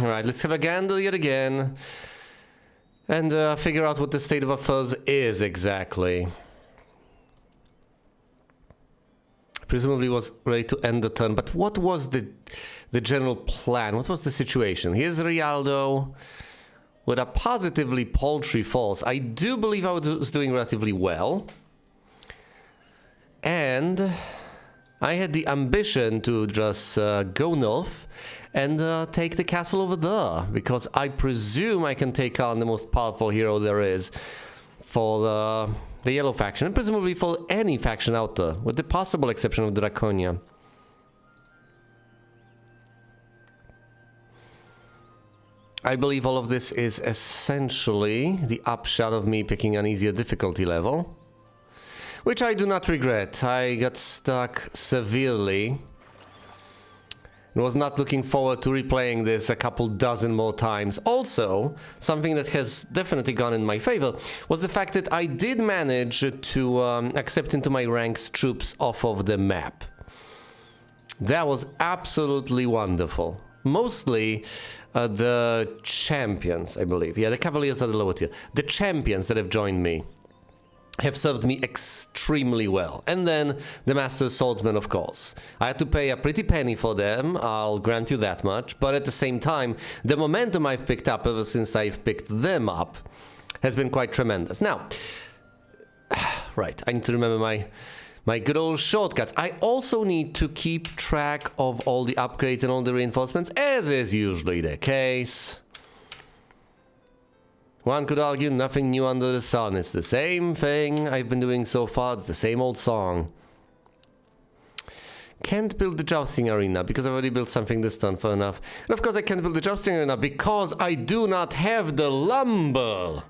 Alright, let's have a gander yet again. And figure out what the state of affairs is exactly. Presumably was ready to end the turn, but what was the general plan? What was the situation? Here's Rialdo with a positively paltry force. I do believe I was doing relatively well. And I had the ambition to just go north and take the castle over there, because I presume I can take on the most powerful hero there is for the yellow faction, and presumably for any faction out there, with the possible exception of Draconia. I believe all of this is essentially the upshot of me picking an easier difficulty level, which I do not regret. I got stuck severely and was not looking forward to replaying this a couple dozen more times. Also, something that has definitely gone in my favor was the fact that I did manage to accept into my ranks troops off of the map. That was absolutely wonderful. Mostly the champions, I believe. Yeah, the cavaliers are the lower tier. The champions that have joined me have served me extremely well. And then the Master Swordsman, of course. I had to pay a pretty penny for them, I'll grant you that much, but at the same time, the momentum I've picked up ever since I've picked them up has been quite tremendous. Now, right, I need to remember my good old shortcuts. I also need to keep track of all the upgrades and all the reinforcements, as is usually the case. One could argue nothing new under the sun. It's the same thing I've been doing so far. It's the same old song. Can't build the jousting arena because I've already built something this turn, fair enough. And of course I can't build the jousting arena because I do not have the lumber.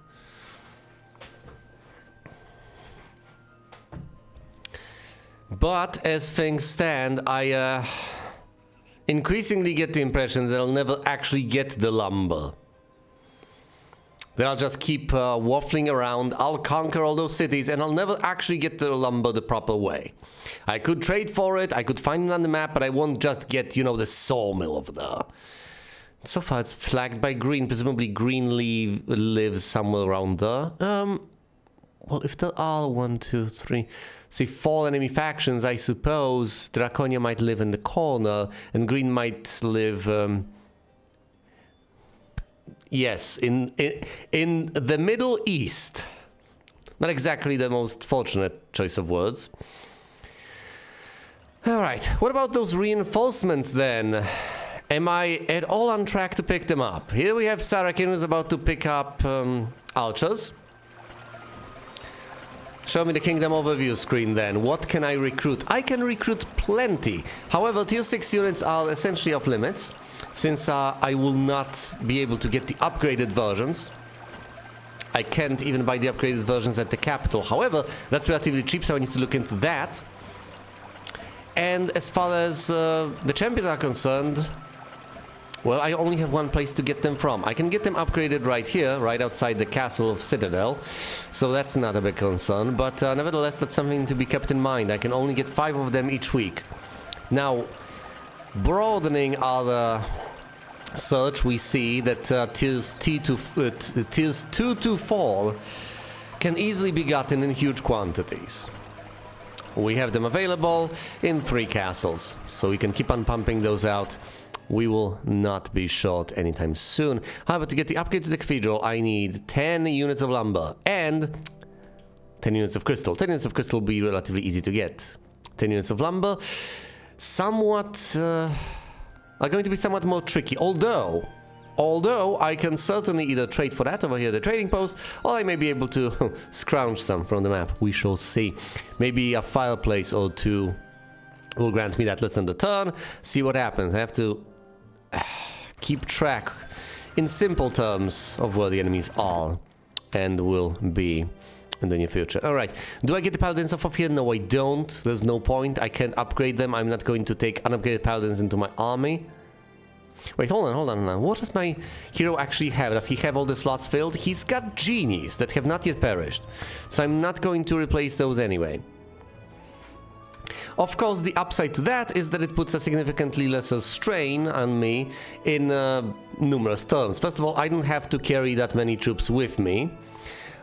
But as things stand, I increasingly get the impression that I'll never actually get the lumber. Then I'll just keep waffling around, I'll conquer all those cities, and I'll never actually get the lumber the proper way. I could trade for it, I could find it on the map, but I won't just get, you know, the sawmill over there. So far it's flagged by green, presumably green lives somewhere around there. Well, if there are 1, 2, 3... See, 4 enemy factions, I suppose Draconia might live in the corner, and green might live... Yes, in the Middle East. Not exactly the most fortunate choice of words. Alright, what about those reinforcements then? Am I at all on track to pick them up? Here we have Sarakin who's about to pick up archers. Show me the kingdom overview screen then. What can I recruit? I can recruit plenty. However, tier 6 units are essentially off limits, since I will not be able to get the upgraded versions. I can't even buy the upgraded versions at the capital. However, that's relatively cheap, so I need to look into that. And as far as the champions are concerned, well, I only have one place to get them from. I can get them upgraded right here, right outside the castle of Citadel. So that's not a big concern, but nevertheless, that's something to be kept in mind. I can only get 5 of them each week. Now, broadening our search, we see that tiers 2 to 4 can easily be gotten in huge quantities. We have them available in 3 castles, so we can keep on pumping those out. We will not be short anytime soon. However, to get the upgrade to the cathedral, I need 10 units of lumber and 10 units of crystal. 10 units of crystal will be relatively easy to get. 10 units of lumber, somewhat, are going to be somewhat more tricky. Although I can certainly either trade for that over here, the trading post, or I may be able to scrounge some from the map. We shall see. Maybe a fireplace or 2 will grant me that less than the turn. See what happens. I have to keep track in simple terms of where the enemies are and will be in the near future. Alright, do I get the paladins off of here? No, I don't. There's no point. I can't upgrade them. I'm not going to take unupgraded paladins into my army. Wait, hold on. What does my hero actually have? Does he have all the slots filled? He's got genies that have not yet perished. So I'm not going to replace those anyway. Of course, the upside to that is that it puts a significantly lesser strain on me in numerous terms. First of all, I don't have to carry that many troops with me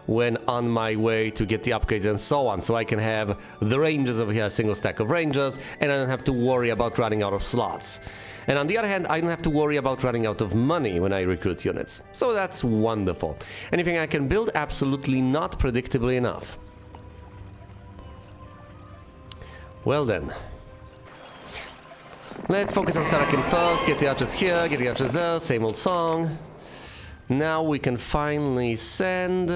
when on my way to get the upgrades and so on. So I can have the Rangers over here, a single stack of Rangers, and I don't have to worry about running out of slots. And on the other hand, I don't have to worry about running out of money when I recruit units. So that's wonderful. Anything I can build? Absolutely not, predictably enough. Well then. Let's focus on Sarakin first, get the archers here, get the archers there, same old song. Now we can finally send...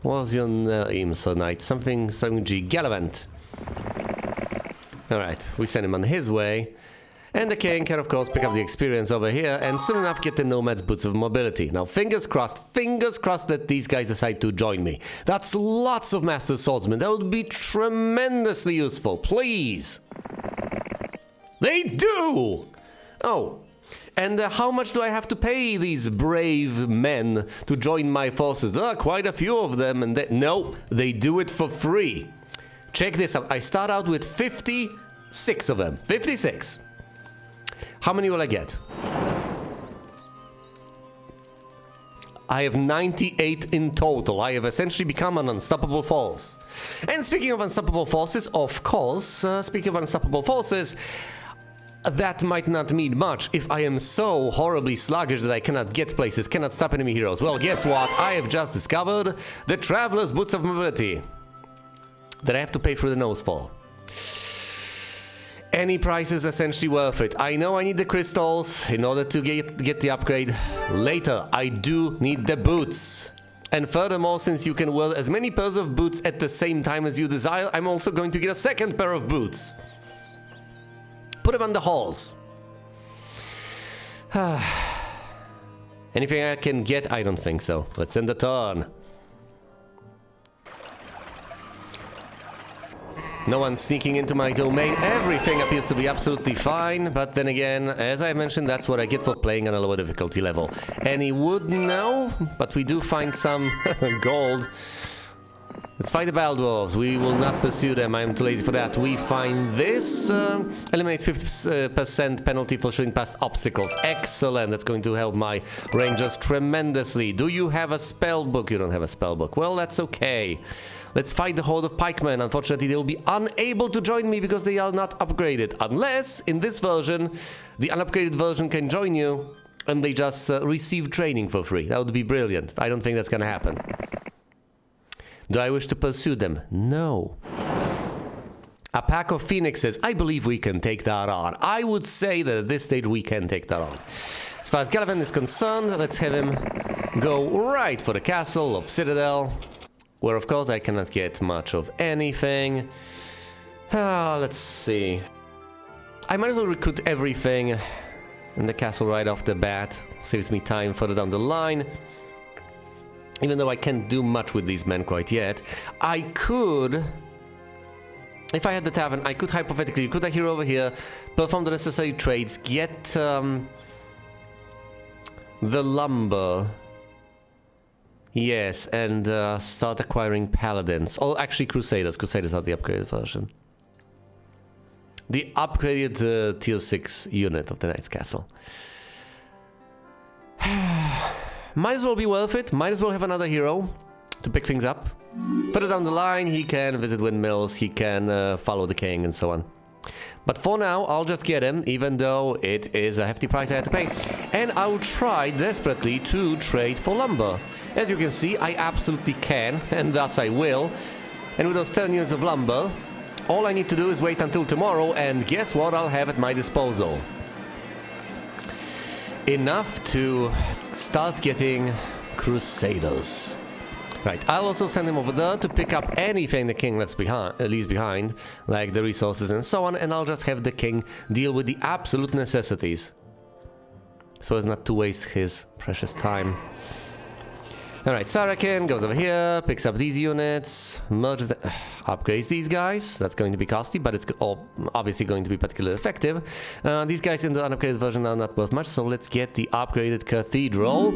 what's your name, Sir Knight? Something starting with G. Gallivant. Alright, we send him on his way. And the king can, of course, pick up the experience over here and soon enough get the nomad's boots of mobility. Now, fingers crossed that these guys decide to join me. That's lots of master swordsmen. That would be tremendously useful. Please. They do! Oh. And how much do I have to pay these brave men to join my forces? There are quite a few of them, and no, they do it for free. Check this out. I start out with 56 of them. 56. How many will I get? I have 98 in total. I have essentially become an unstoppable force. And speaking of unstoppable forces, of course, that might not mean much if I am so horribly sluggish that I cannot get places, cannot stop enemy heroes. Well, guess what? I have just discovered the Traveler's Boots of Mobility that I have to pay through the nose for. Any price is essentially worth it. I know I need the crystals in order to get the upgrade later. I do need the boots. And furthermore, since you can wear as many pairs of boots at the same time as you desire, I'm also going to get a second pair of boots. Put them on the halls. Anything I can get? I don't think so. Let's end the turn. No one's sneaking into my domain. Everything appears to be absolutely fine. But then again, as I mentioned, that's what I get for playing on a lower difficulty level. Any wood? No. But we do find some gold. Let's fight the Baldwars. We will not pursue them. I am too lazy for that. We find this. Eliminates 50% penalty for shooting past obstacles. Excellent. That's going to help my rangers tremendously. Do you have a spell book? You don't have a spell book. Well, that's okay. Let's fight the horde of pikemen. Unfortunately, they will be unable to join me because they are not upgraded. Unless, in this version, the unupgraded version can join you and they just receive training for free. That would be brilliant. I don't think that's going to happen. Do I wish to pursue them? No. A pack of phoenixes. I believe we can take that on. I would say that at this stage we can take that on. As far as Gallivant is concerned, let's have him go right for the castle of Citadel, where of course I cannot get much of anything. Let's see. I might as well recruit everything in the castle right off the bat. Saves me time further down the line. Even though I can't do much with these men quite yet, I could, if I had the tavern, I could hypothetically recruit a hero over here, perform the necessary trades, get the lumber, yes, and start acquiring paladins. Oh, actually Crusaders. Crusaders are the upgraded version. The upgraded tier 6 unit of the Knight's Castle. Might as well be worth it. Might as well have another hero to pick things up. Further down the line, he can visit windmills, he can follow the king and so on. But for now, I'll just get him, even though it is a hefty price I have to pay. And I'll try desperately to trade for lumber. As you can see, I absolutely can, and thus I will. And with those 10 units of lumber, all I need to do is wait until tomorrow, and guess what I'll have at my disposal? Enough to start getting Crusaders. Right, I'll also send him over there to pick up anything the king leaves behind, like the resources and so on, and I'll just have the king deal with the absolute necessities, so as not to waste his precious time. Alright, Sarakin goes over here, picks up these units, merges the... upgrades these guys. That's going to be costly, but it's obviously going to be particularly effective. These guys in the unupgraded version are not worth much, so let's get the upgraded cathedral.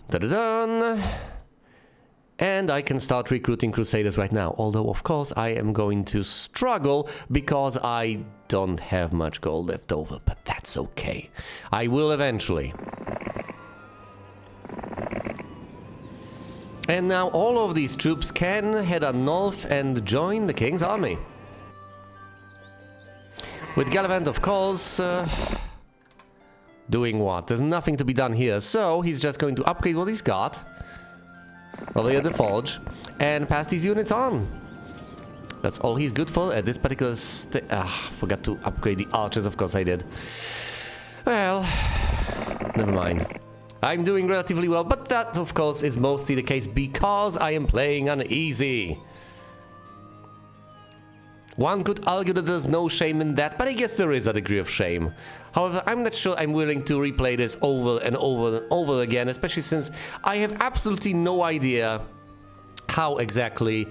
Da-da-dun! And I can start recruiting Crusaders right now. Although, of course, I am going to struggle because I don't have much gold left over. But that's okay. I will eventually. And now all of these troops can head on north and join the King's army. With Gallivant, of course, doing what? There's nothing to be done here, so he's just going to upgrade what he's got over here at the Forge and pass these units on. That's all he's good for at this particular forgot to upgrade the archers, of course I did. Well, never mind. I'm doing relatively well, but that, of course, is mostly the case because I am playing on easy. One could argue that there's no shame in that, but I guess there is a degree of shame. However, I'm not sure I'm willing to replay this over and over and over again, especially since I have absolutely no idea how exactly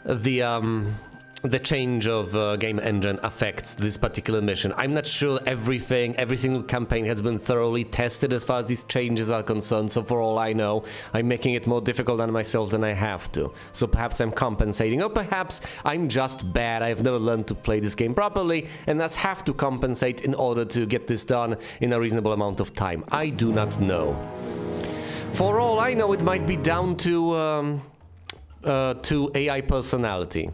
the change of game engine affects this particular mission. I'm not sure every single campaign has been thoroughly tested as far as these changes are concerned, so for all I know, I'm making it more difficult on myself than I have to. So perhaps I'm compensating, or perhaps I'm just bad, I've never learned to play this game properly, and thus have to compensate in order to get this done in a reasonable amount of time. I do not know. For all I know, it might be down to AI personality.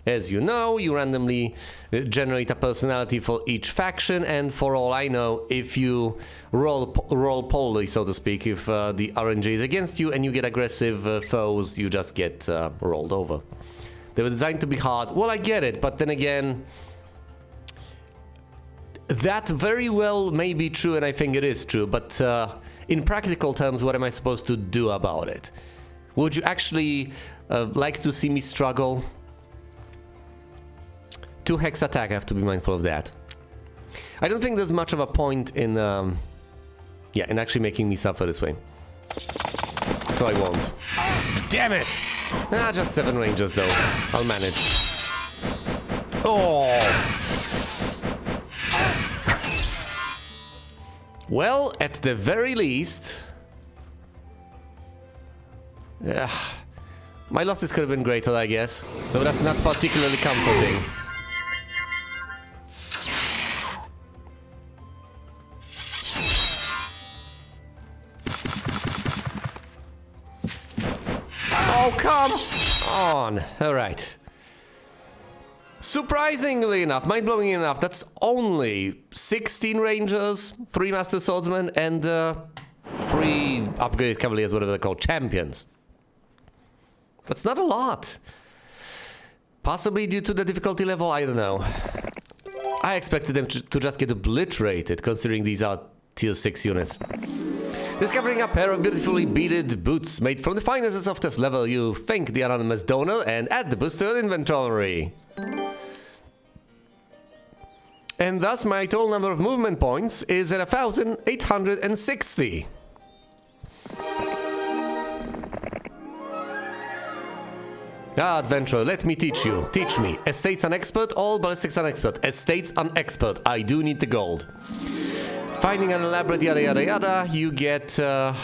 As you know, you randomly generate a personality for each faction, and for all I know, if you roll poorly, so to speak, if the RNG is against you and you get aggressive foes, you just get rolled over. They were designed to be hard. Well, I get it, but then again, that very well may be true, and I think it is true, but in practical terms, what am I supposed to do about it? Would you actually like to see me struggle? 2 hex attack, I have to be mindful of that. I don't think there's much of a point in in actually making me suffer this way. So I won't. Damn it! Just 7 rangers though. I'll manage. Oh! Well, at the very least... my losses could have been greater, I guess. Though that's not particularly comforting. Oh, come on. All right. Surprisingly enough, mind-blowing enough, that's only 16 rangers, 3 master swordsmen, and 3 upgraded cavaliers, whatever they're called, champions. That's not a lot. Possibly due to the difficulty level, I don't know. I expected them to just get obliterated, considering these are tier 6 units. Discovering a pair of beautifully beaded boots made from the finest and softest leather, you thank the anonymous donor and add the boots to your inventory. And thus my total number of movement points is at 1,860. Adventurer, let me teach you. Teach me. Estates an expert, all ballistics an expert. Estates an expert. I do need the gold. Finding an elaborate yada yada yada, you get the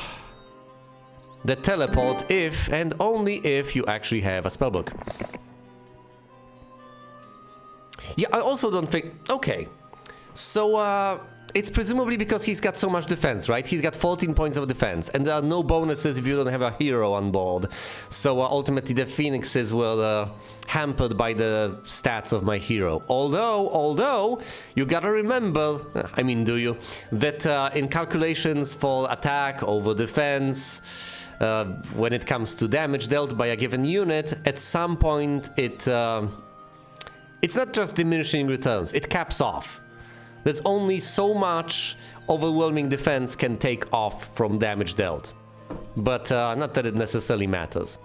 teleport if and only if you actually have a spellbook. Yeah, I also don't think... Okay, so it's presumably because he's got so much defense, right? He's got 14 points of defense, and there are no bonuses if you don't have a hero on board. So ultimately the phoenixes were hampered by the stats of my hero. Although, you gotta remember, I mean, do you, that in calculations for attack over defense, when it comes to damage dealt by a given unit, at some point it's not just diminishing returns, it caps off. There's only so much overwhelming defense can take off from damage dealt. But not that it necessarily matters.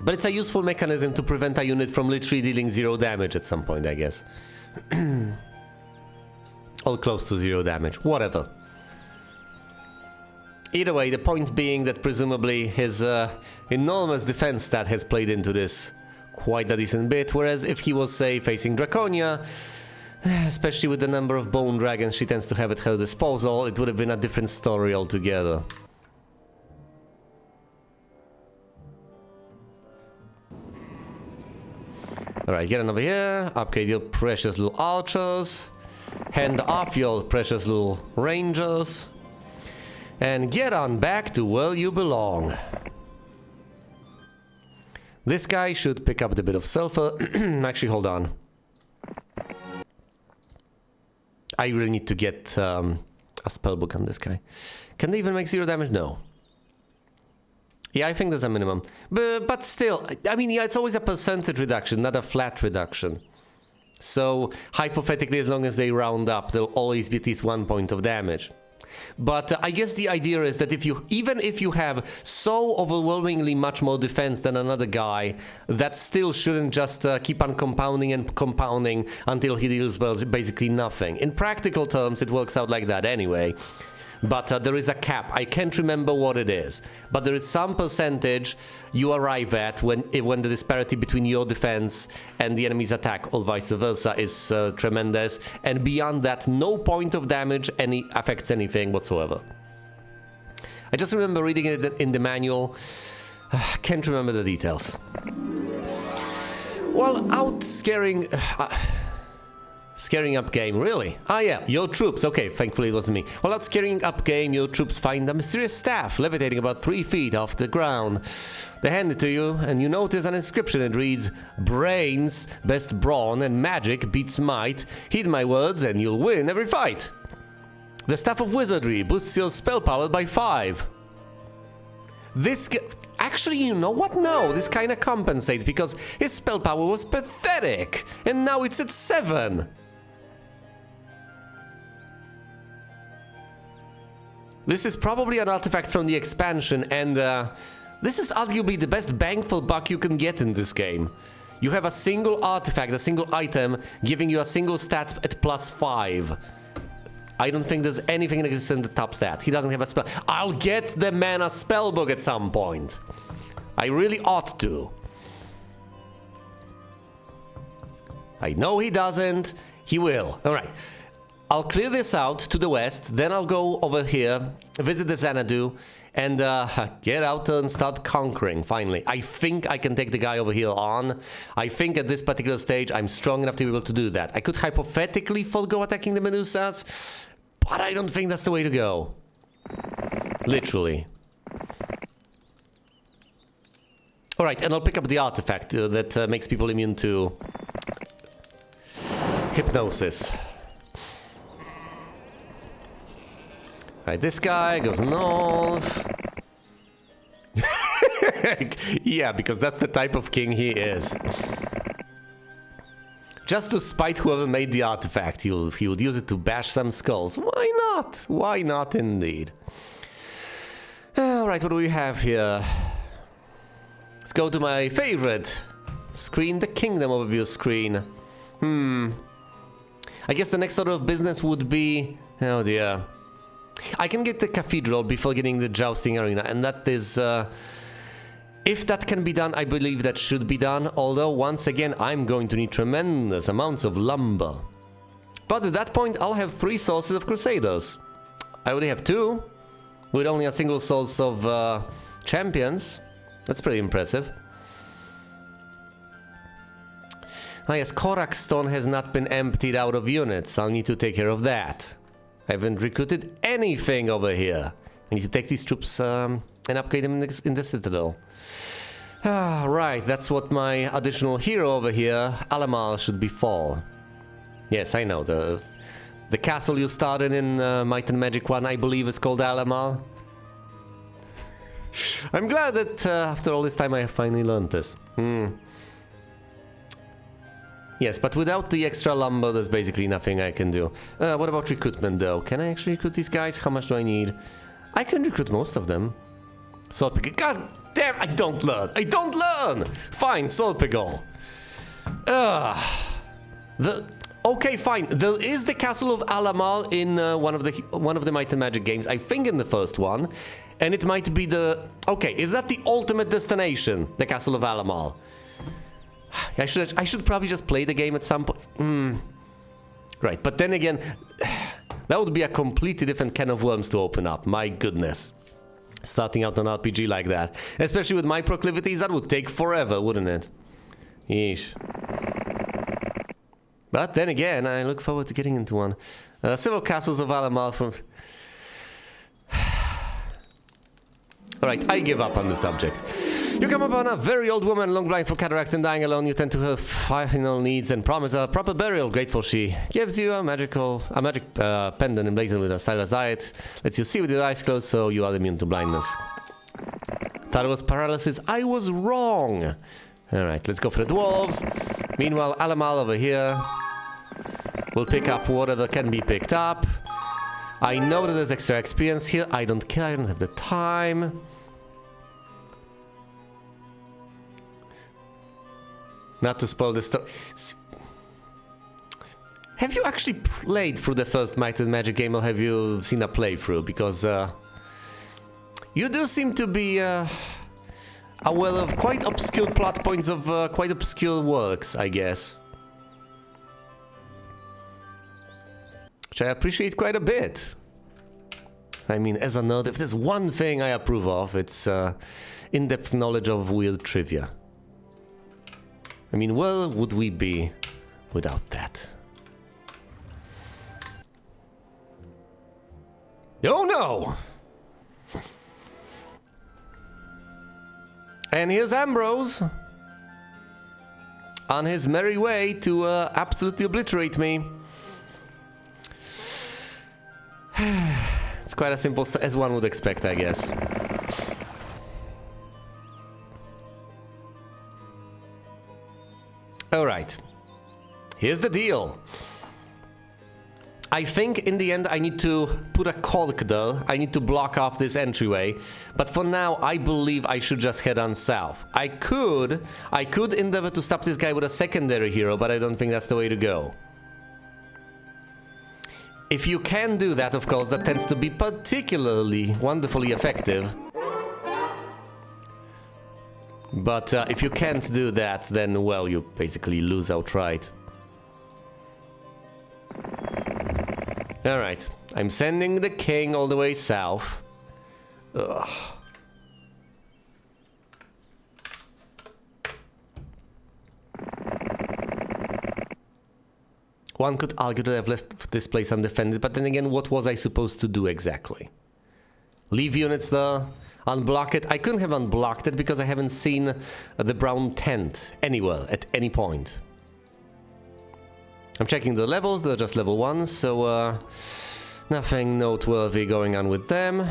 But it's a useful mechanism to prevent a unit from literally dealing 0 damage at some point, I guess. Or close to 0 damage, whatever. Either way, the point being that presumably his enormous defense stat has played into this quite a decent bit, whereas if he was, say, facing Draconia, especially with the number of bone dragons she tends to have at her disposal, it would have been a different story altogether. Alright, get on over here. Upgrade your precious little archers. Hand off your precious little rangers. And get on back to where you belong. This guy should pick up the bit of sulfur. Actually, hold on. I really need to get a spellbook on this guy. Can they even make 0 damage? No. Yeah, I think there's a minimum. But still, I mean, yeah, it's always a percentage reduction, not a flat reduction. So, hypothetically, as long as they round up, there'll always be at least 1 point of damage. But I guess the idea is that even if you have so overwhelmingly much more defense than another guy, that still shouldn't just keep on compounding and compounding until he deals basically nothing. In practical terms, it works out like that anyway. But there is a cap. I can't remember what it is. But there is some percentage you arrive at when the disparity between your defense and the enemy's attack, or vice versa, is tremendous. And beyond that, no point of damage affects anything whatsoever. I just remember reading it in the manual. Can't remember the details. Well, out scaring... Scaring up game, really? Ah yeah, your troops, okay, thankfully it wasn't me. Well, out scaring up game, your troops find a mysterious staff levitating about 3 feet off the ground. They hand it to you, and you notice an inscription. It reads, "Brains, best brawn, and magic beats might. Heed my words and you'll win every fight." The Staff of Wizardry boosts your spell power by 5. This... Actually, you know what? No, this kind of compensates, because his spell power was pathetic, and now it's at 7. This is probably an artifact from the expansion, and this is arguably the best bang for buck you can get in this game. You have a single artifact, a single item, giving you a single stat at +5. I don't think there's anything that exists in the top stat. He doesn't have a spell. I'll get the man a spellbook at some point. I really ought to. I know he doesn't. He will. All right. I'll clear this out to the west, then I'll go over here, visit the Xanadu, and get out and start conquering, finally. I think I can take the guy over here on. I think at this particular stage I'm strong enough to be able to do that. I could hypothetically forego attacking the Medusas, but I don't think that's the way to go. Literally. Alright, and I'll pick up the artifact that makes people immune to hypnosis. Right, this guy goes north. Yeah, because that's the type of king he is. Just to spite whoever made the artifact, he would use it to bash some skulls. Why not? Why not, indeed? Alright, what do we have here? Let's go to my favorite screen, the Kingdom Overview screen. I guess the next order of business would be... Oh dear. I can get the cathedral before getting the jousting arena, and that is... if that can be done, I believe that should be done, although once again I'm going to need tremendous amounts of lumber. But at that point I'll have 3 sources of Crusaders. I already have 2, with only a single source of champions. That's pretty impressive. Ah yes, Korak Stone has not been emptied out of units. I'll need to take care of that. I haven't recruited anything over here. I need to take these troops and upgrade them in the Citadel. Ah, right, that's what my additional hero over here, Alamal, should befall. Yes, I know, the castle you started in Might and Magic 1, I believe, is called Alamal. I'm glad that after all this time I have finally learned this. Yes, but without the extra lumber, there's basically nothing I can do. What about recruitment, though? Can I actually recruit these guys? How much do I need? I can recruit most of them. Solpigol. God damn, I don't learn! I don't learn! Fine, Solpigol. Okay, fine. There is the Castle of Alamal in one of the Might and Magic games. I think in the first one. And it might be the... Okay, is that the ultimate destination? The Castle of Alamal? I should probably just play the game at some point. Right, but then again, that would be a completely different can of worms to open up. My goodness. Starting out an RPG like that. Especially with my proclivities, that would take forever, wouldn't it? Yeesh. But then again, I look forward to getting into one. Several castles of Alamal from... Alright, I give up on the subject. You come upon a very old woman, long blind for cataracts and dying alone. You tend to her final needs and promise a proper burial. Grateful, she gives you a magic pendant emblazoned with a stylized diet. Lets you see with your eyes closed, so you are immune to blindness. Thought it was paralysis. I was wrong. Alright, let's go for the dwarves. Meanwhile, Alamal over here will pick up whatever can be picked up. I know that there's extra experience here. I don't care. I don't have the time. Not to spoil the story. Have you actually played through the first Might and Magic game, or have you seen a playthrough? Because you do seem to be aware of quite obscure plot points of quite obscure works, I guess. Which I appreciate quite a bit. I mean, as a nerd, if there's one thing I approve of, it's in-depth knowledge of weird trivia. I mean, where would we be without that? Oh no! And here's Ambrose on his merry way to absolutely obliterate me. It's quite as simple as one would expect, I guess. Alright, here's the deal. I think in the end I need to put a cork there. I need to block off this entryway. But for now, I believe I should just head on south. I could endeavor to stop this guy with a secondary hero, but I don't think that's the way to go. If you can do that, of course, that tends to be particularly wonderfully effective. But if you can't do that, then, well, you basically lose outright. Alright, I'm sending the king all the way south. Ugh. One could argue that I've left this place undefended, but then again, what was I supposed to do exactly? Leave units there? Unblock it? I couldn't have unblocked it because I haven't seen the brown tent anywhere at any point. I'm checking the levels, they're just level 1, so nothing noteworthy going on with them.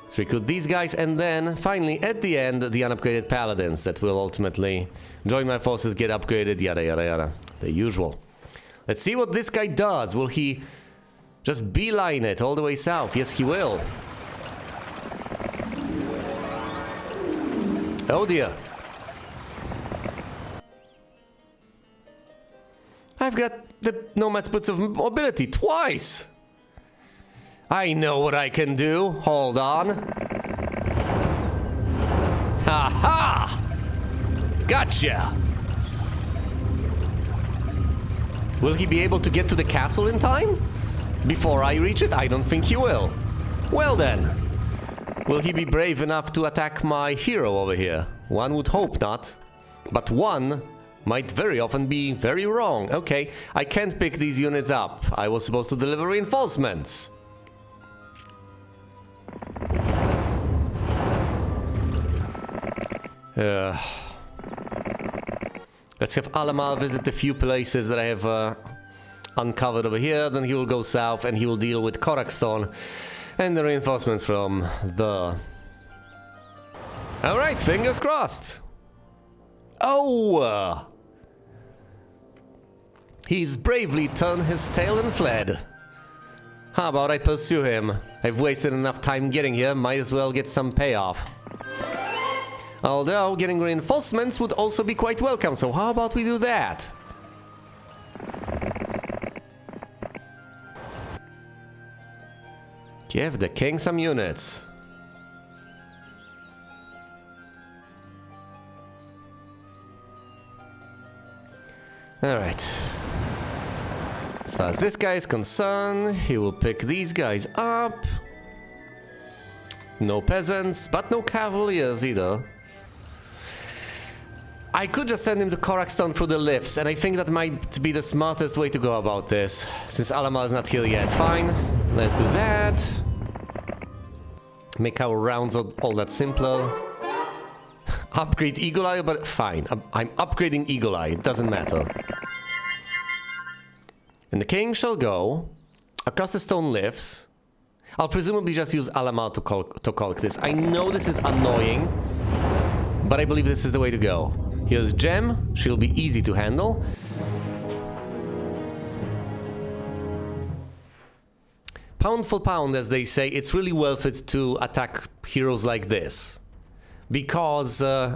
Let's recruit these guys, and then finally at the end the unupgraded paladins that will ultimately join my forces, get upgraded, yada yada yada. The usual. Let's see what this guy does. Will he just beeline it all the way south? Yes, he will. Oh dear. I've got the Nomad's Boots of Mobility twice. I know what I can do. Hold on. Ha ha! Gotcha! Will he be able to get to the castle in time? Before I reach it? I don't think he will. Well then. Will he be brave enough to attack my hero over here? One would hope not. But one might very often be very wrong. Okay, I can't pick these units up. I was supposed to deliver reinforcements. Let's have Alamal visit the few places that I have uncovered over here. Then he will go south and he will deal with Korakstone and the reinforcements from the... Alright, fingers crossed. Oh! He's bravely turned his tail and fled. How about I pursue him? I've wasted enough time getting here, might as well get some payoff. Although, getting reinforcements would also be quite welcome, so how about we do that? Give the king some units. Alright. As far as this guy is concerned, he will pick these guys up. No peasants, but no cavaliers either. I could just send him to Korakstone through the lifts, and I think that might be the smartest way to go about this, since Alamal is not here yet. Fine, let's do that. Make our rounds all that simpler. Upgrade Eagle Eye, but fine. I'm upgrading Eagle Eye, it doesn't matter. And the king shall go across the stone lifts. I'll presumably just use Alamal to caulk this. I know this is annoying, but I believe this is the way to go. Here's Gem, she'll be easy to handle. Pound for pound, as they say, it's really worth it to attack heroes like this. Because, oh,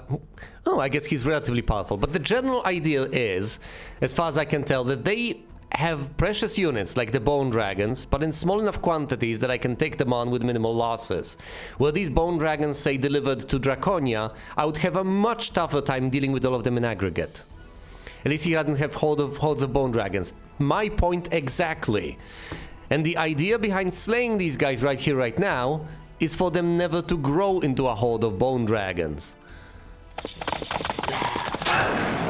I guess he's relatively powerful. But the general idea is, as far as I can tell, that they have precious units like the Bone Dragons, but in small enough quantities that I can take them on with minimal losses. Were these Bone Dragons, say, delivered to Draconia, I would have a much tougher time dealing with all of them in aggregate. At least he doesn't have hordes of Bone Dragons. My point exactly. And the idea behind slaying these guys right here, right now, is for them never to grow into a horde of Bone Dragons.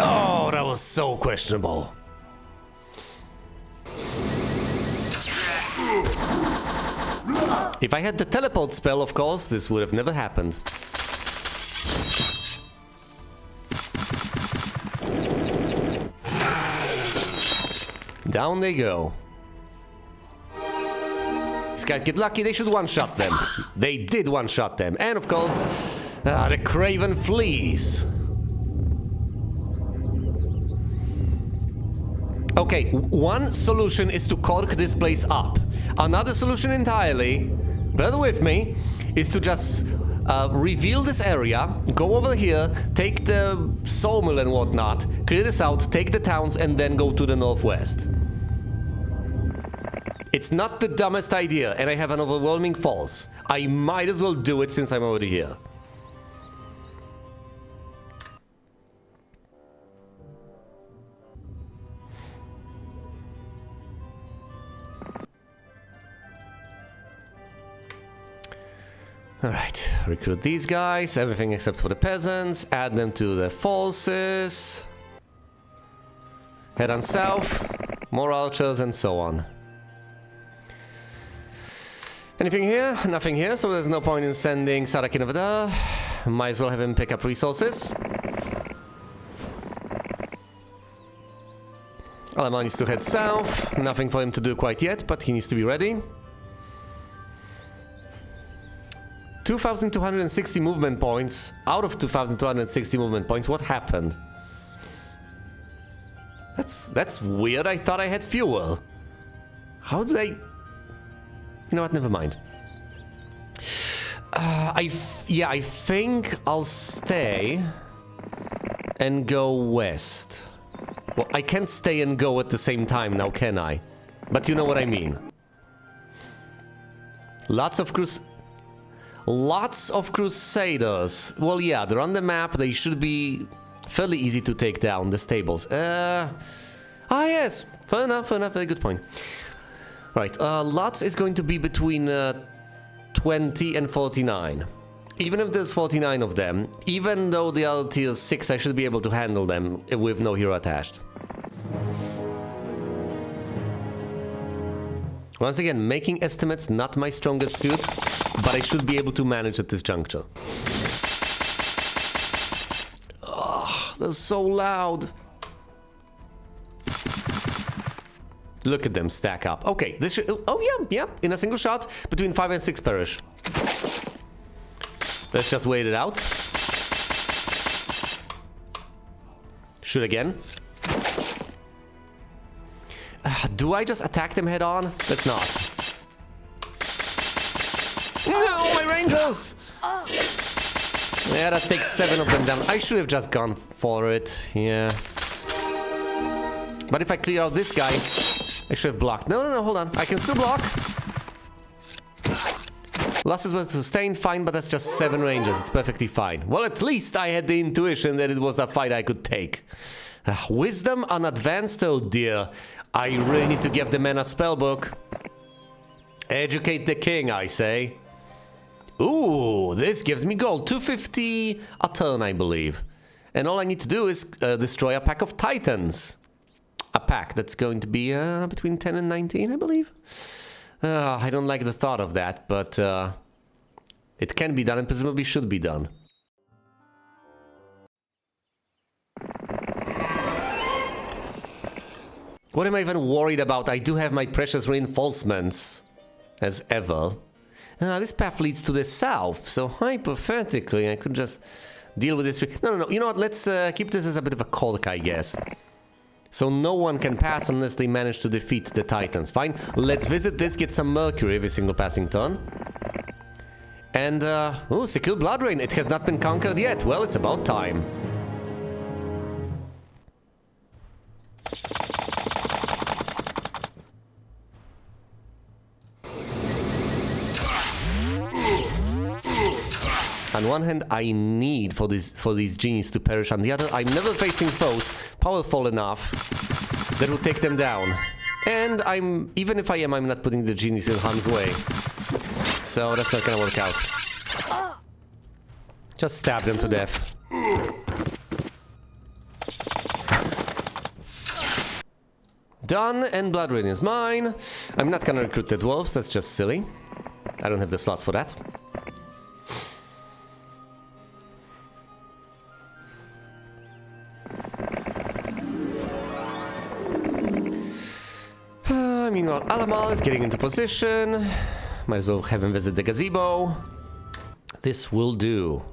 Oh, that was so questionable. If I had the teleport spell, of course, this would have never happened. Down they go. These guys get lucky, they should one-shot them. They did one-shot them. And of course, the Craven flees. Okay, one solution is to cork this place up. Another solution entirely, bear with me, is to just reveal this area, go over here, take the sawmill and whatnot, clear this out, take the towns, and then go to the northwest. It's not the dumbest idea, and I have an overwhelming force. I might as well do it since I'm already here. Alright, recruit these guys, everything except for the peasants, add them to the forces. Head on south, more archers, and so on. Anything here? Nothing here, so there's no point in sending Sarakin over there. Might as well have him pick up resources. Alaman needs to head south. Nothing for him to do quite yet, but he needs to be ready. 2,260 movement points. Out of 2,260 movement points, what happened? That's weird. I thought I had fuel. How did I... You know what? Never mind. I think I'll stay and go west. Well, I can't stay and go at the same time now, can I? But you know what I mean. Lots of Crusaders. Well, yeah, they're on the map. They should be fairly easy to take down, the stables. Yes. Fair enough, very good point. Right, lots is going to be between 20 and 49. Even if there's 49 of them, even though they are tier 6, I should be able to handle them with no hero attached. Once again, making estimates, not my strongest suit, but I should be able to manage at this juncture. Ugh, they're so loud. Look at them stack up. Okay, this should... Oh, yeah, in a single shot, between 5 and 6 perish. Let's just wait it out. Shoot again. Do I just attack them head on? Let's not. No, my rangers! Yeah, that takes 7 of them down. I should have just gone for it, yeah. But if I clear out this guy, I should have blocked. No, hold on. I can still block. Losses were sustained, fine, but that's just 7 rangers. It's perfectly fine. Well, at least I had the intuition that it was a fight I could take. Wisdom unadvanced, oh dear. I really need to give the man a spellbook. Educate the king, I say. Ooh, this gives me gold. 250 a turn, I believe. And all I need to do is destroy a pack of Titans. A pack that's going to be between 10 and 19, I believe. I don't like the thought of that, but it can be done and presumably should be done. What am I even worried about? I do have my precious reinforcements, as ever. This path leads to the south, so hypothetically I could just deal with this. No, you know what? Let's keep this as a bit of a colk, I guess. So no one can pass unless they manage to defeat the Titans. Fine, let's visit this, get some Mercury every single passing turn. And, oh, secure Blood Rain. It has not been conquered yet. Well, it's about time. On one hand, I need for these genies to perish. On the other, I'm never facing foes powerful enough that will take them down. And even if I am, I'm not putting the genies in harm's way. So that's not gonna work out. Just stab them to death. Done, and Blood Rain is mine. I'm not gonna recruit the dwarves, that's just silly. I don't have the slots for that. Meanwhile, Alamal is getting into position. Might as well have him visit the gazebo. This will do.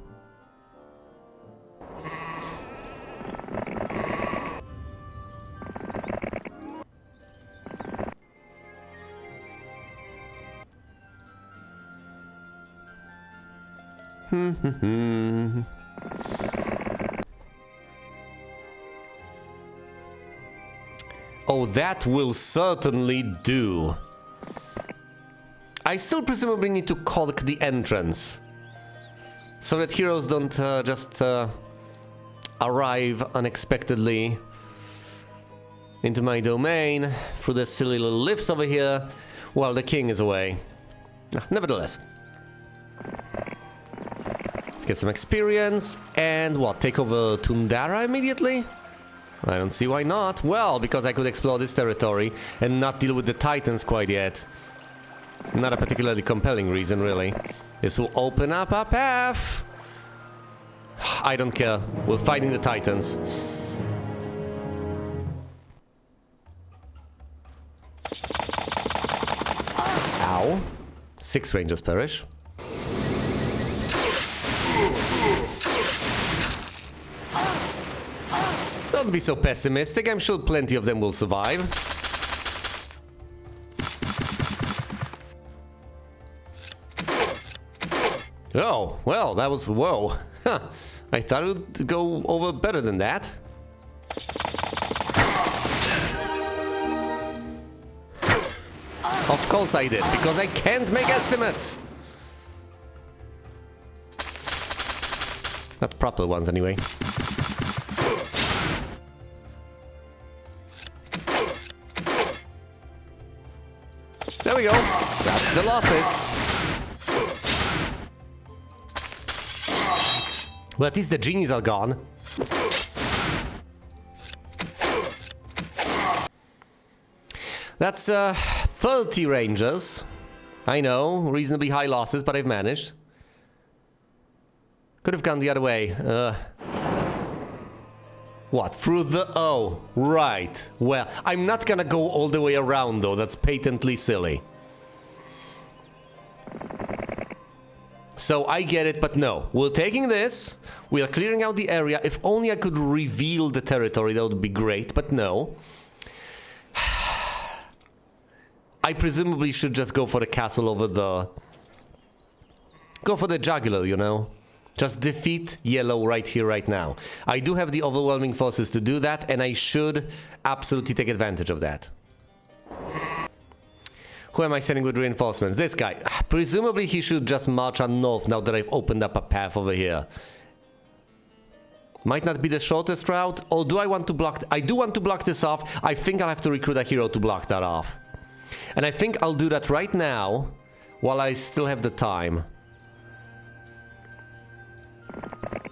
Oh, that will certainly do. I still presumably need to caulk the entrance, so that heroes don't just arrive unexpectedly into my domain through the silly little lifts over here while the king is away. Nevertheless. Let's get some experience and what? Take over Tundara immediately? I don't see why not. Well, because I could explore this territory and not deal with the Titans quite yet. Not a particularly compelling reason, really. This will open up a path. I don't care. We're fighting the Titans. Ow. 6 rangers perish. Don't be so pessimistic. I'm sure plenty of them will survive. Oh, well, that was... whoa. Huh. I thought it would go over better than that. Of course I did, because I can't make estimates. Not proper ones, anyway. There we go. That's the losses. Well, at least the genies are gone. That's 30 rangers. I know, reasonably high losses, but I've managed. Could have gone the other way. What? Through the... oh, right. Well, I'm not gonna go all the way around, though. That's patently silly. So I get it, but no. We're taking this. We are clearing out the area. If only I could reveal the territory, that would be great, but no. I presumably should just go for the castle over the... go for the jugular, you know? Just defeat yellow right here, right now. I do have the overwhelming forces to do that, and I should absolutely take advantage of that. Who am I sending with reinforcements? This guy. Presumably he should just march on north now that I've opened up a path over here. Might not be the shortest route, or do I want to block... I do want to block this off. I think I'll have to recruit a hero to block that off. And I think I'll do that right now, while I still have the time.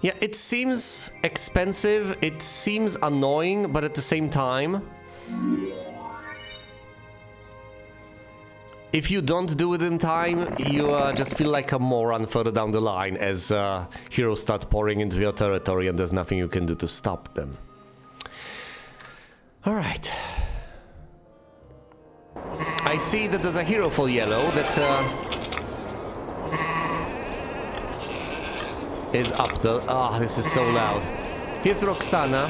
Yeah, it seems expensive, it seems annoying, but at the same time, if you don't do it in time, you just feel like a moron further down the line as heroes start pouring into your territory and there's nothing you can do to stop them. Alright. I see that there's a hero for yellow that is up there. Ah, this is so loud. Here's Roxana.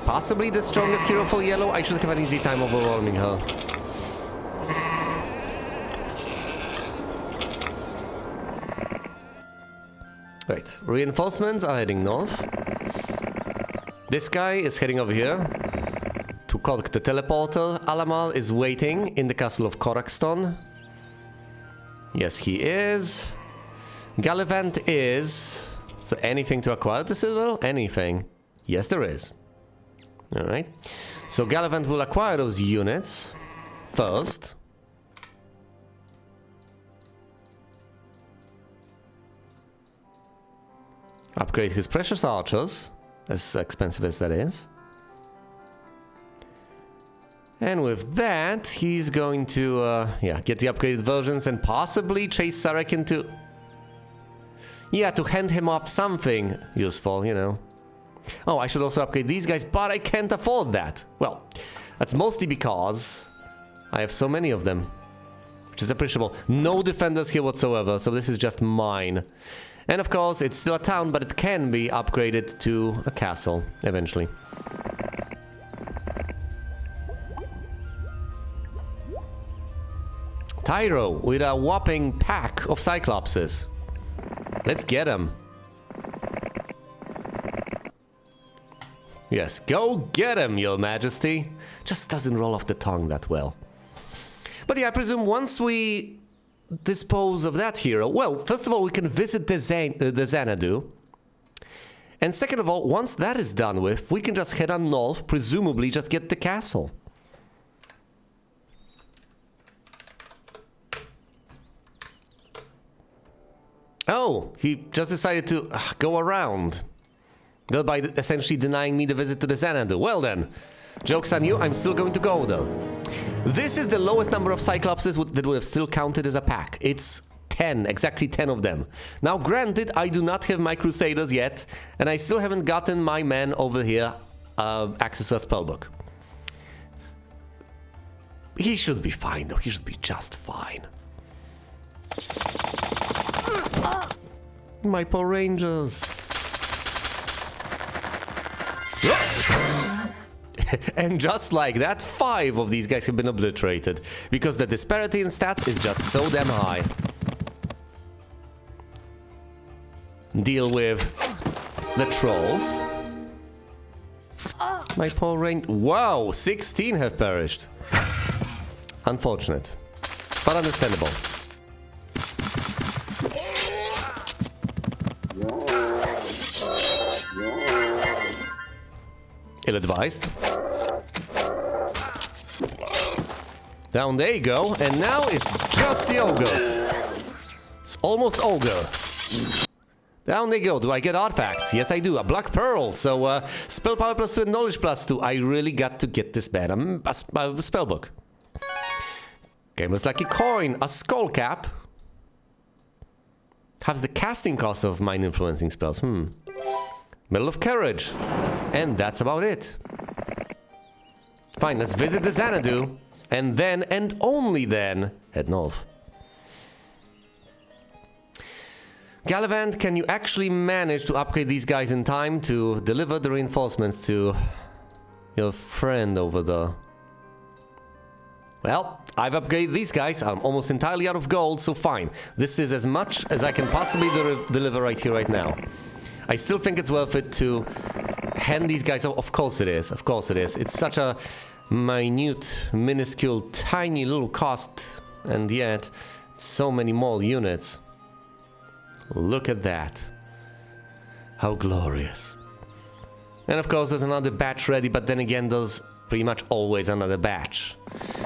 Possibly the strongest hero for yellow. I should have an easy time overwhelming her. Right, reinforcements are heading north. This guy is heading over here to Kork the teleporter. Alamal is waiting in the castle of Korakston. Yes, he is. Gallivant is... Is there anything to acquire the Citadel? Anything? Yes, there is. Alright. So Gallivant will acquire those units first. Upgrade his precious archers, as expensive as that is. And with that, he's going to, get the upgraded versions and possibly chase Sarek into... Yeah, to hand him off something useful, you know. Oh, I should also upgrade these guys, but I can't afford that. Well, that's mostly because I have so many of them, which is appreciable. No defenders here whatsoever, so this is just mine. And of course, it's still a town, but it can be upgraded to a castle eventually. Tyro with a whopping pack of Cyclopses. Let's get him. Yes, go get him, Your Majesty. Just doesn't roll off the tongue that well. But yeah, I presume once we dispose of that hero, well, first of all, we can visit the Xanadu. And second of all, once that is done with, we can just head on north, presumably just get the castle. Oh, he just decided to go around, thereby essentially denying me the visit to the Xanadu. Well then, joke's on you, I'm still going to go though. This is the lowest number of Cyclopses that would have still counted as a pack. It's 10, exactly 10 of them. Now granted, I do not have my Crusaders yet, and I still haven't gotten my men over here access to a spellbook. He should be fine though, he should be just fine. My poor Rangers. And just like that, 5 of these guys have been obliterated, because the disparity in stats is just so damn high. Deal with the trolls. My poor range. Wow, 16 have perished. Unfortunate, but understandable. Ill-advised. Down they go, and now it's just the ogres. It's almost ogre. Down they go. Do I get artifacts? Yes, I do. A black pearl. So, spell power +2 and knowledge +2. I really got to get this bad. A spellbook. Gamer's Lucky Coin. A skull cap. Halves the casting cost of mind influencing spells. Medal of Courage. And that's about it. Fine, let's visit the Xanadu. And then, and only then, head north. Gallivant, can you actually manage to upgrade these guys in time to deliver the reinforcements to your friend over there? Well, I've upgraded these guys. I'm almost entirely out of gold, so fine. This is as much as I can possibly deliver right here, right now. I still think it's worth it to hand these guys... Of course it is. Of course it is. It's such a minute, minuscule, tiny little cost. And yet, so many more units. Look at that. How glorious. And of course, there's another batch ready. But then again, there's pretty much always another batch.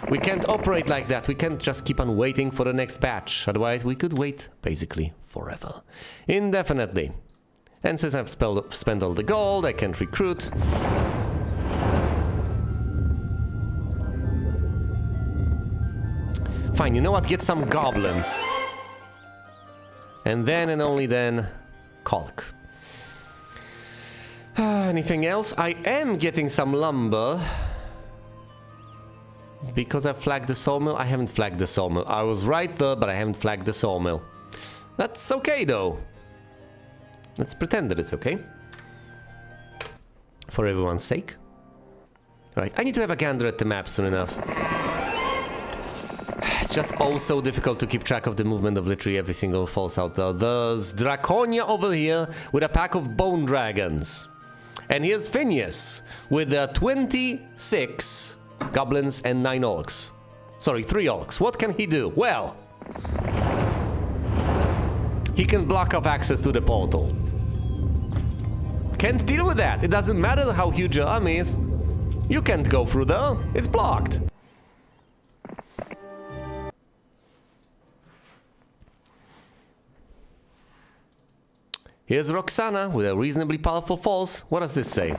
We can't operate like that. We can't just keep on waiting for the next batch. Otherwise, we could wait, basically, forever. Indefinitely. And since I've spent all the gold, I can't recruit. Fine, you know what? Get some goblins. And then and only then, Kalk. Anything else? I am getting some lumber. Because I flagged the sawmill? I haven't flagged the sawmill. I was right there, but I haven't flagged the sawmill. That's okay, though. Let's pretend that it's okay. For everyone's sake. Right, I need to have a gander at the map soon enough. It's just oh so difficult to keep track of the movement of literally every single false out there. There's Draconia over here with a pack of bone dragons. And here's Phineas with 26 goblins and 9 orcs. Sorry, 3 orcs. What can he do? Well, he can block off access to the portal. Can't deal with that. It doesn't matter how huge your army is. You can't go through there. It's blocked. Here's Roxana with a reasonably powerful force. What does this say?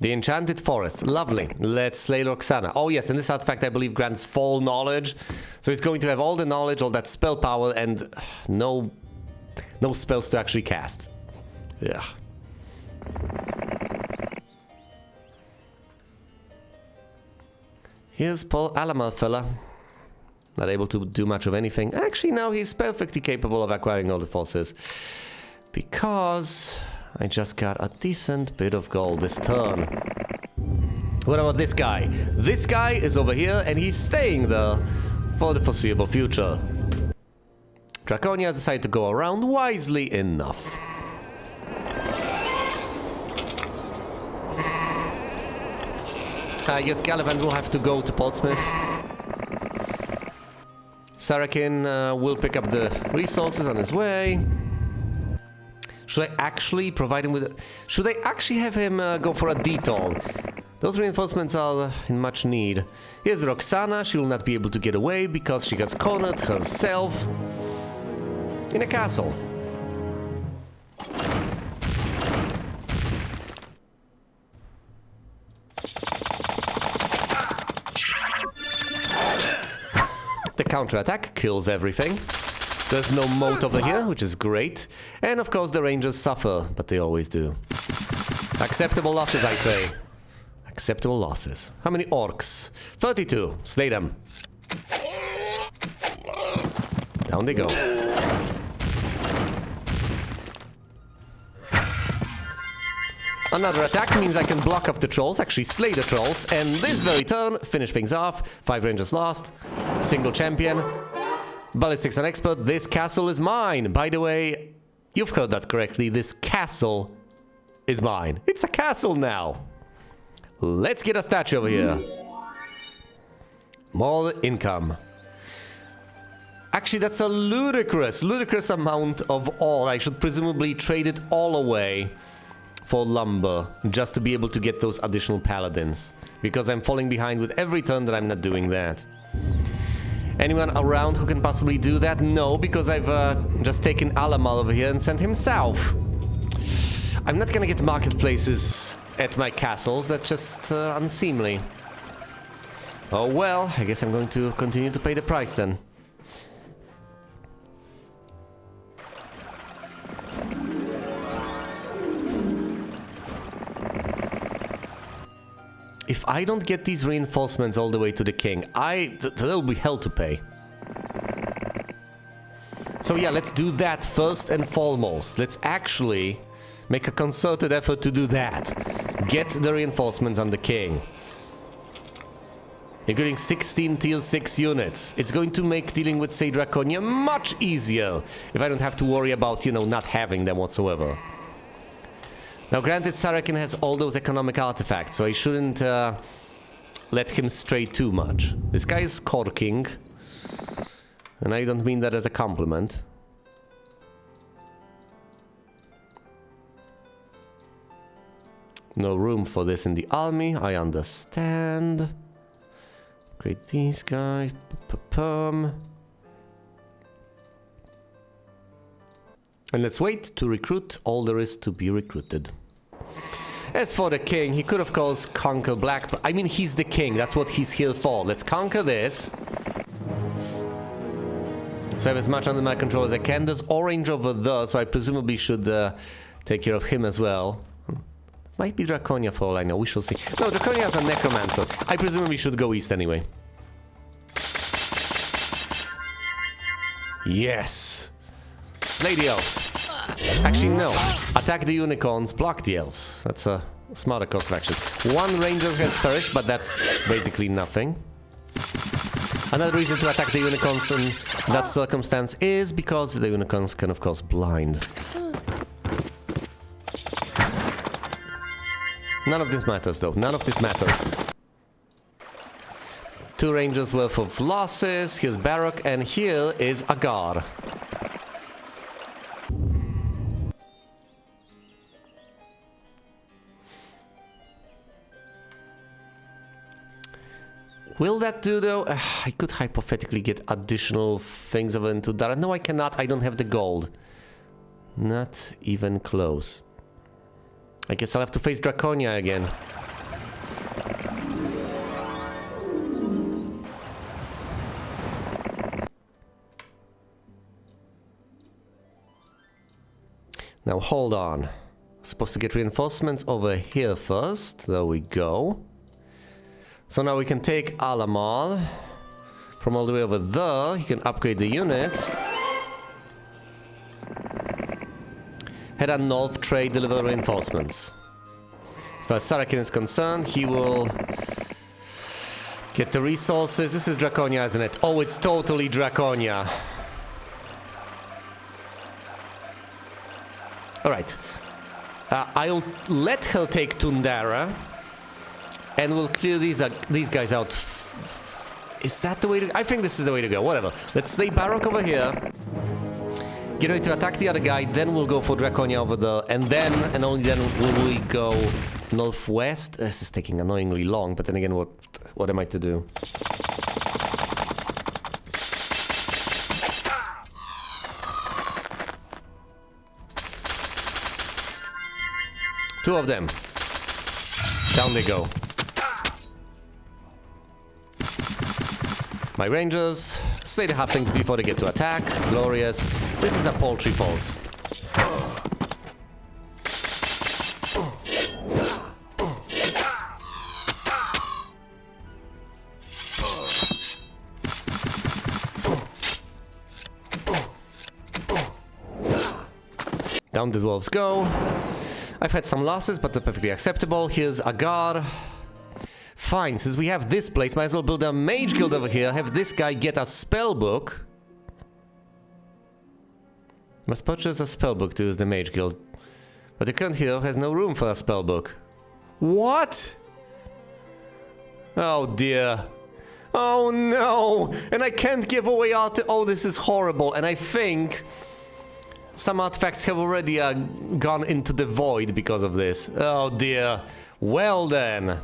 The Enchanted Forest. Lovely. Let's slay Roxana. Oh yes, and this artifact I believe grants full knowledge. So it's going to have all the knowledge, all that spell power, and no spells to actually cast. Yeah. Here's Paul Alamal fella. Not able to do much of anything. Actually, now he's perfectly capable of acquiring all the forces. Because I just got a decent bit of gold this turn. What about this guy? This guy is over here and he's staying there for the foreseeable future. Draconia has decided to go around wisely enough. I guess Gallivant will have to go to Portsmouth. Sarakin will pick up the resources on his way. Should I actually provide him with... Should I actually have him go for a detour? Those reinforcements are in much need. Here's Roxana. She will not be able to get away because she has cornered herself in a castle. The counterattack kills everything. There's no moat over here, which is great. And of course the rangers suffer, but they always do. Acceptable losses, I say. Acceptable losses. How many orcs? 32. Slay them. Down they go. Another attack means I can block up the trolls, actually slay the trolls, and this very turn, finish things off. 5 rangers lost. Single champion. Ballistics an expert. This castle is mine. By the way, you've heard that correctly. This castle is mine. It's a castle now. Let's get a statue over here. More income. Actually, that's a ludicrous amount of ore. I should presumably trade it all away for lumber, just to be able to get those additional paladins. Because I'm falling behind with every turn that I'm not doing that. Anyone around who can possibly do that? No, because I've just taken Alamal over here and sent him south. I'm not gonna get marketplaces at my castles. That's just unseemly. Oh well, I guess I'm going to continue to pay the price then. If I don't get these reinforcements all the way to the king, there'll be hell to pay. So yeah, let's do that first and foremost. Let's actually make a concerted effort to do that. Get the reinforcements on the king. Including 16 tier 6 units. It's going to make dealing with, say, Draconia much easier. If I don't have to worry about, you know, not having them whatsoever. Now, granted, Sarakin has all those economic artifacts, so I shouldn't let him stray too much. This guy is corking, and I don't mean that as a compliment. No room for this in the army, I understand. Create these guys. And let's wait to recruit all there is to be recruited. As for the king, he could of course conquer Black, but I mean he's the king, that's what he's here for. Let's conquer this. So I have as much under my control as I can. There's Orange over there, so I presumably should take care of him as well. Might be Draconia for all I know, we shall see. No, Draconia has a Necromancer. I presumably should go east anyway. Yes! Slay the elves. Actually, no. Attack the unicorns, block the elves. That's a smarter course of action. One ranger has perished, but that's basically nothing. Another reason to attack the unicorns in that circumstance is because the unicorns can, of course, blind. None of this matters, though. None of this matters. 2 rangers worth of losses. Here's Baroque, and here is Agar. Will that do, though? I could hypothetically get additional things over into Dara. No, I cannot. I don't have the gold. Not even close. I guess I'll have to face Draconia again. Now, hold on. Supposed to get reinforcements over here first. There we go. So now we can take Alamal from all the way over there. He can upgrade the units. Head on north, trade, deliver reinforcements. As far as Sarakin is concerned, he will get the resources. This is Draconia, isn't it? Oh, it's totally Draconia. Alright. I'll let her take Tundara. And we'll clear these guys out. Is that the way to... I think this is the way to go. Whatever. Let's slay Baroque over here. Get ready to attack the other guy. Then we'll go for Draconia over there. And then, and only then, will we go northwest. This is taking annoyingly long. But then again, what am I to do? Two of them. Down they go. My rangers, slay the halflings before they get to attack. Glorious. This is a paltry false. Down the dwarves go. I've had some losses, but they're perfectly acceptable. Here's Agar. Fine, since we have this place, might as well build a mage guild over here, have this guy get a spellbook. Must purchase a spellbook to use the mage guild. But the current hero has no room for a spellbook. What? Oh dear. Oh no! And I can't give away art. Oh, this is horrible. And I think some artifacts have already gone into the void because of this. Oh dear. Well then.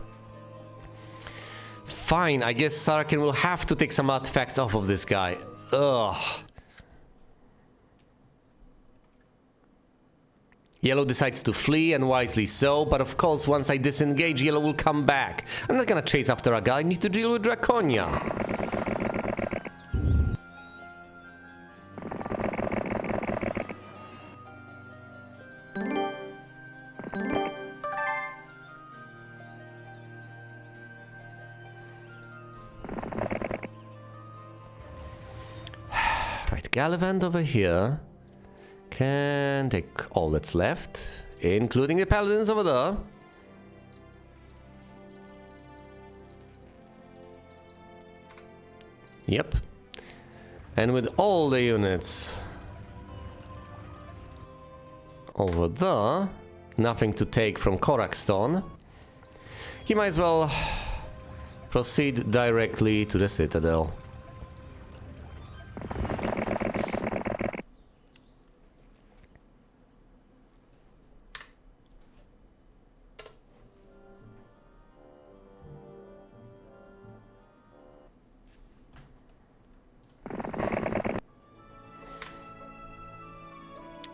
Fine, I guess Sarakin will have to take some artifacts off of this guy. Ugh. Yellow decides to flee, and wisely so, but of course once I disengage, Yellow will come back. I'm not gonna chase after a guy, I need to deal with Draconia. Gallivant over here can take all that's left, including the paladins over there. Yep. And with all the units over there, nothing to take from Korakstone, he might as well proceed directly to the Citadel.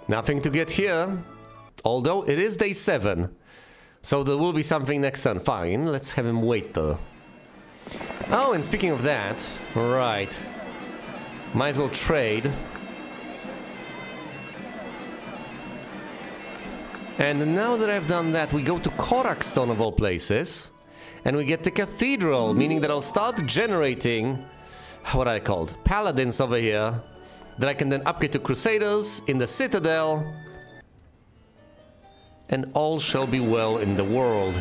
Nothing to get here. Although it is day 7. So there will be something next turn. Fine, let's have him wait though. Oh, and speaking of that, right. Might as well trade. And now that I've done that, we go to Korakstone of all places. And we get the Cathedral, meaning that I'll start generating... what are they called? Paladins over here. That I can then upgrade to Crusaders in the Citadel. And all shall be well in the world.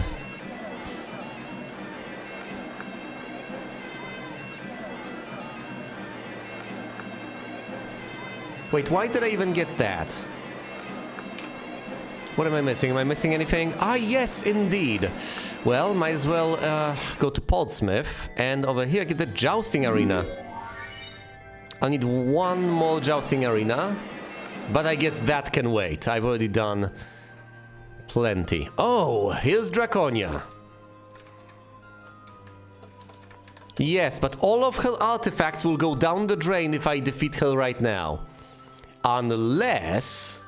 Wait, why did I even get that? What am I missing? Am I missing anything? Ah, yes, indeed. Well, might as well go to Portsmouth. And over here, get the Jousting Arena. I'll need one more Jousting Arena. But I guess that can wait. I've already done plenty. Oh, here's Draconia. Yes, but all of her artifacts will go down the drain if I defeat her right now. Unless...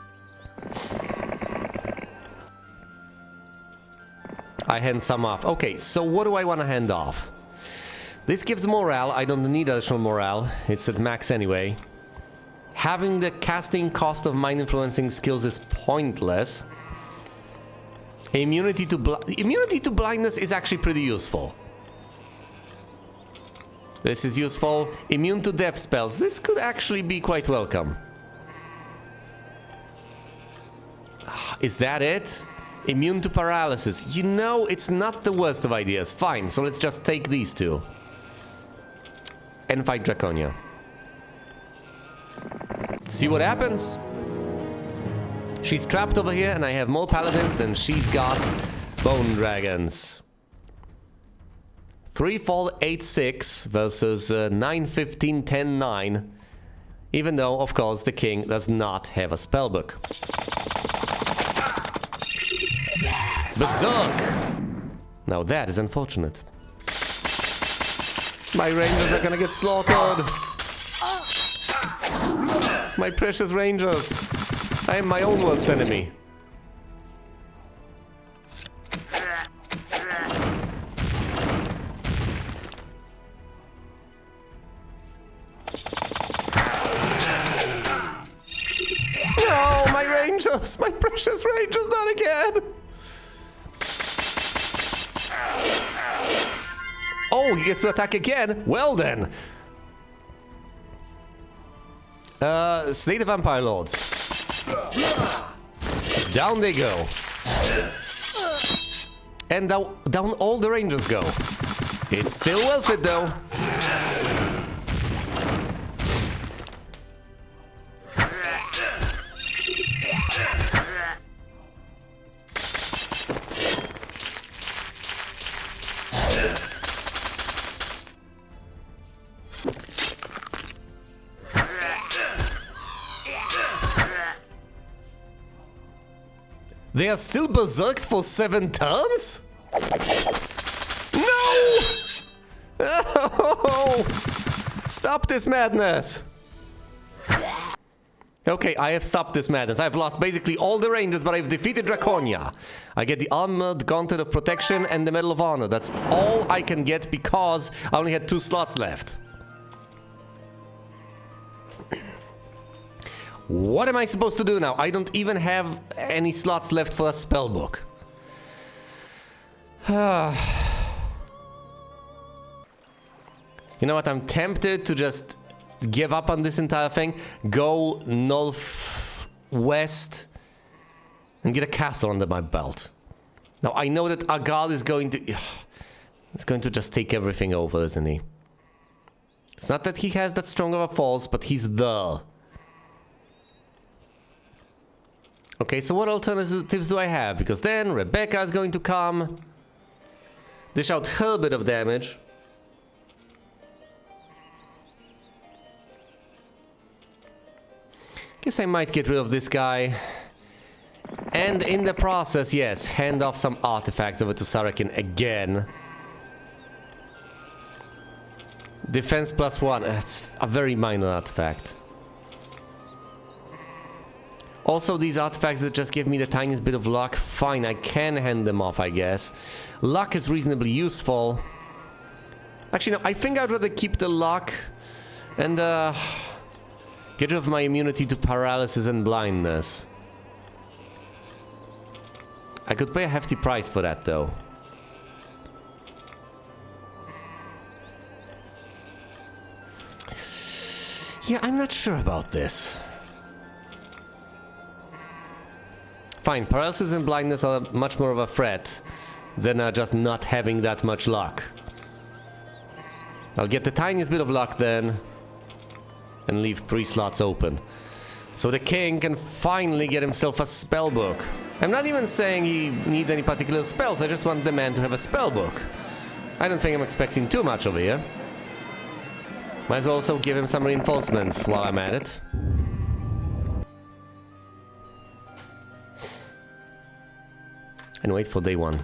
I hand some off. Okay, so what do I want to hand off? This gives morale. I don't need additional morale. It's at max anyway. Having the casting cost of mind influencing skills is pointless. Immunity to blindness is actually pretty useful. This is useful. Immune to death spells. This could actually be quite welcome. Is that it? Immune to paralysis. You know, it's not the worst of ideas. Fine, so let's just take these two. And fight Draconia. See what happens. She's trapped over here, and I have more paladins than she's got bone dragons. 3 fall 8 6 versus 9 15 10 9. Even though, of course, the king does not have a spellbook. Berserk! Now that is unfortunate. My rangers are gonna get slaughtered. My precious rangers. I am my own worst enemy. No, my rangers! My precious rangers, not again! Oh, he gets to attack again? Well then. Slay the Vampire Lords. Down they go. And down all the rangers go. It's still worth it though. They are still berserked for 7 turns? No! Oh! Stop this madness! Okay, I have stopped this madness. I've lost basically all the rangers, but I've defeated Draconia. I get the Armored Gauntlet of Protection and the Medal of Honor. That's all I can get because I only had 2 slots left. What am I supposed to do now? I don't even have any slots left for a spellbook. You know what? I'm tempted to just give up on this entire thing. Go northwest and get a castle under my belt. Now I know that Agard is going to... He's going to just take everything over, isn't he? It's not that he has that strong of a force, but he's there. Okay, so what alternatives do I have? Because then Rebecca is going to come, dish out her bit of damage. Guess I might get rid of this guy. And in the process, yes, hand off some artifacts over to Sarakin again. Defense +1, that's a very minor artifact. Also, these artifacts that just give me the tiniest bit of luck, fine, I can hand them off, I guess. Luck is reasonably useful. Actually, no, I think I'd rather keep the luck and get rid of my immunity to paralysis and blindness. I could pay a hefty price for that, though. Yeah, I'm not sure about this. Fine, paralysis and blindness are much more of a threat than just not having that much luck. I'll get the tiniest bit of luck then, and leave 3 slots open. So the king can finally get himself a spell book. I'm not even saying he needs any particular spells, I just want the man to have a spell book. I don't think I'm expecting too much over here. Might as well also give him some reinforcements while I'm at it. And wait for day 1.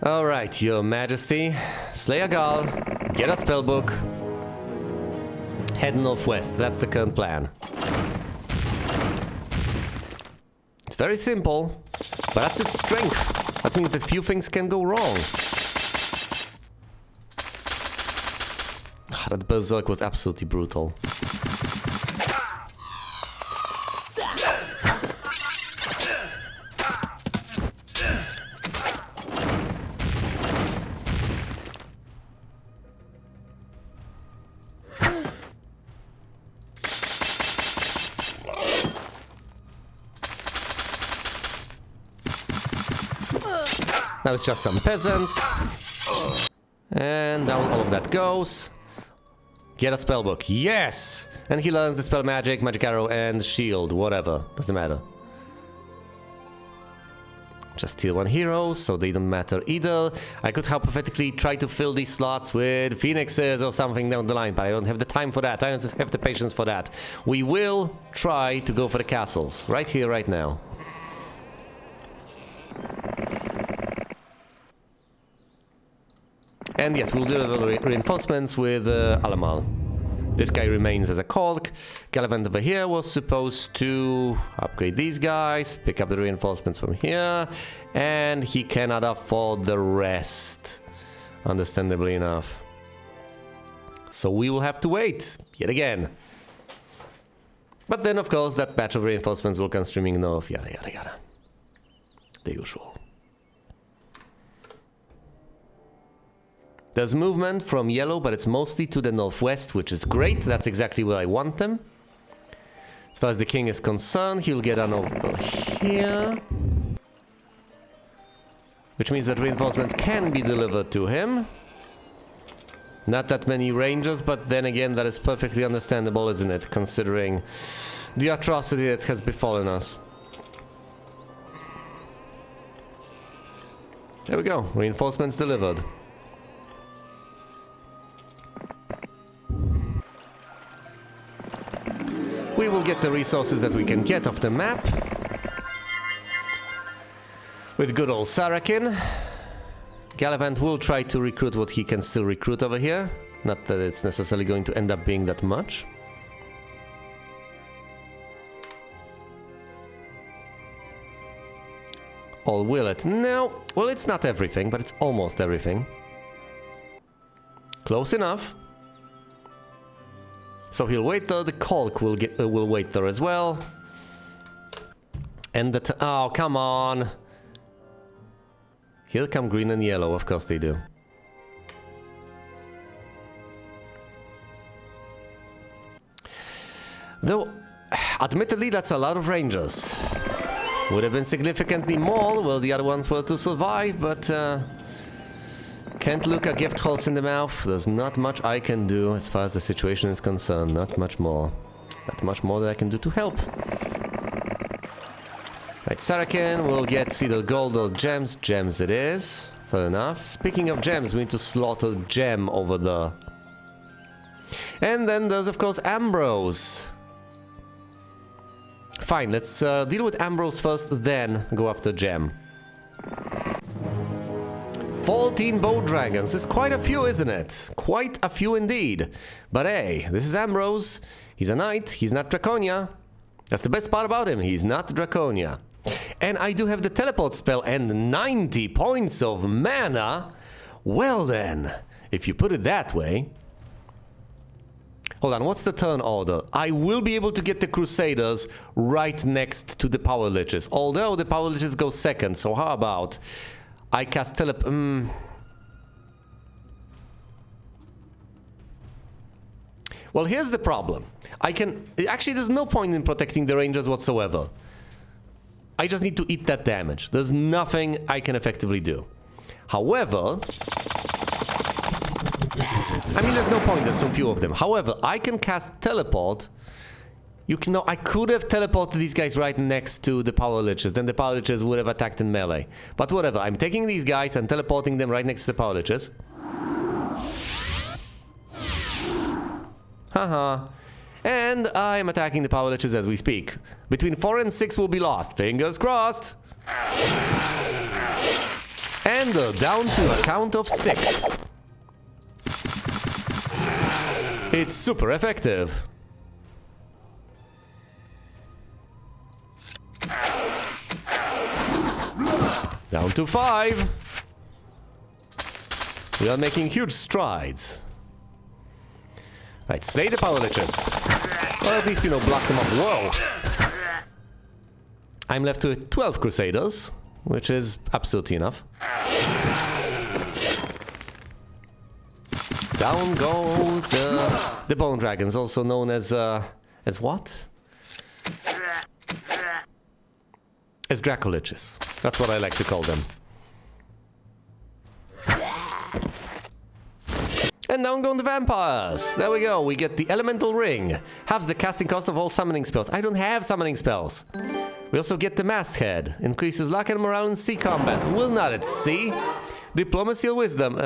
Alright, your majesty. Slay a Gaul, get a spellbook, head northwest. That's the current plan. It's very simple, but that's its strength. That means that few things can go wrong. That berserk was absolutely brutal. Now it's just some peasants. And down all of that goes. Get a spellbook. Yes! And he learns the spell magic, magic arrow, and shield. Whatever. Doesn't matter. Just steal 1 hero, so they don't matter either. I could hypothetically try to fill these slots with phoenixes or something down the line, but I don't have the time for that. I don't have the patience for that. We will try to go for the castles. Right here, right now. And yes, we'll deliver reinforcements with Alamal. This guy remains as a Kolk. Galavant over here was supposed to upgrade these guys, pick up the reinforcements from here, and he cannot afford the rest, understandably enough. So we will have to wait, yet again. But then, of course, that batch of reinforcements will come streaming north, yada yada yada. The usual. There's movement from yellow, but it's mostly to the northwest, which is great. That's exactly where I want them. As far as the king is concerned, he'll get on over here. Which means that reinforcements can be delivered to him. Not that many rangers, but then again, that is perfectly understandable, isn't it? Considering the atrocity that has befallen us. There we go. Reinforcements delivered. We will get the resources that we can get off the map. With good old Sarakin. Galavant will try to recruit what he can still recruit over here. Not that it's necessarily going to end up being that much. Or will it? No. Well, it's not everything, but it's almost everything. Close enough. So he'll wait there, the Kolk will wait there as well. And oh, come on. Here come green and yellow, of course they do. Though, admittedly, that's a lot of rangers. Would have been significantly more, well, the other ones were to survive, but can't look a gift horse in the mouth. There's not much I can do as far as the situation is concerned. Not much more. Not much more that I can do to help. Right, Sarakin will get either gold or gems. Gems it is. Fair enough. Speaking of gems, we need to slaughter Gem over there. And then there's, of course, Ambrose. Fine, let's deal with Ambrose first, then go after Gem. 14 bow dragons is quite a few, isn't it? Quite a few indeed. But hey, this is Ambrose. He's a knight. He's not Draconia. That's the best part about him. He's not Draconia. And I do have the teleport spell and 90 points of mana. Well then, if you put it that way... Hold on, what's the turn order? I will be able to get the Crusaders right next to the Power Liches. Although the Power Liches go second, so how about... I cast teleport... Well, here's the problem. I can... Actually, there's no point in protecting the Rangers whatsoever. I just need to eat that damage. There's nothing I can effectively do. However... I mean, there's no point, there's so few of them. However, I can cast teleport. You can know, I could have teleported these guys right next to the Power Liches. Then the Power Liches would have attacked in melee. But whatever, I'm taking these guys and teleporting them right next to the Power Liches. Haha. And I'm attacking the Power Liches as we speak. Between 4 and 6 will be lost. Fingers crossed. And down to a count of 6. It's super effective. Down to 5. We are making huge strides. Right, slay the Power Liches. Or at least, you know, block them off. Whoa! I'm left with 12 Crusaders, which is absolutely enough. Down go the Bone Dragons, also known as what? As Dracoliches. That's what I like to call them. And down go the vampires. There we go. We get the Elemental Ring. Halves the casting cost of all summoning spells. I don't have summoning spells. We also get the Masthead. Increases luck and morale in sea combat. Will not at sea. Diplomacy or wisdom?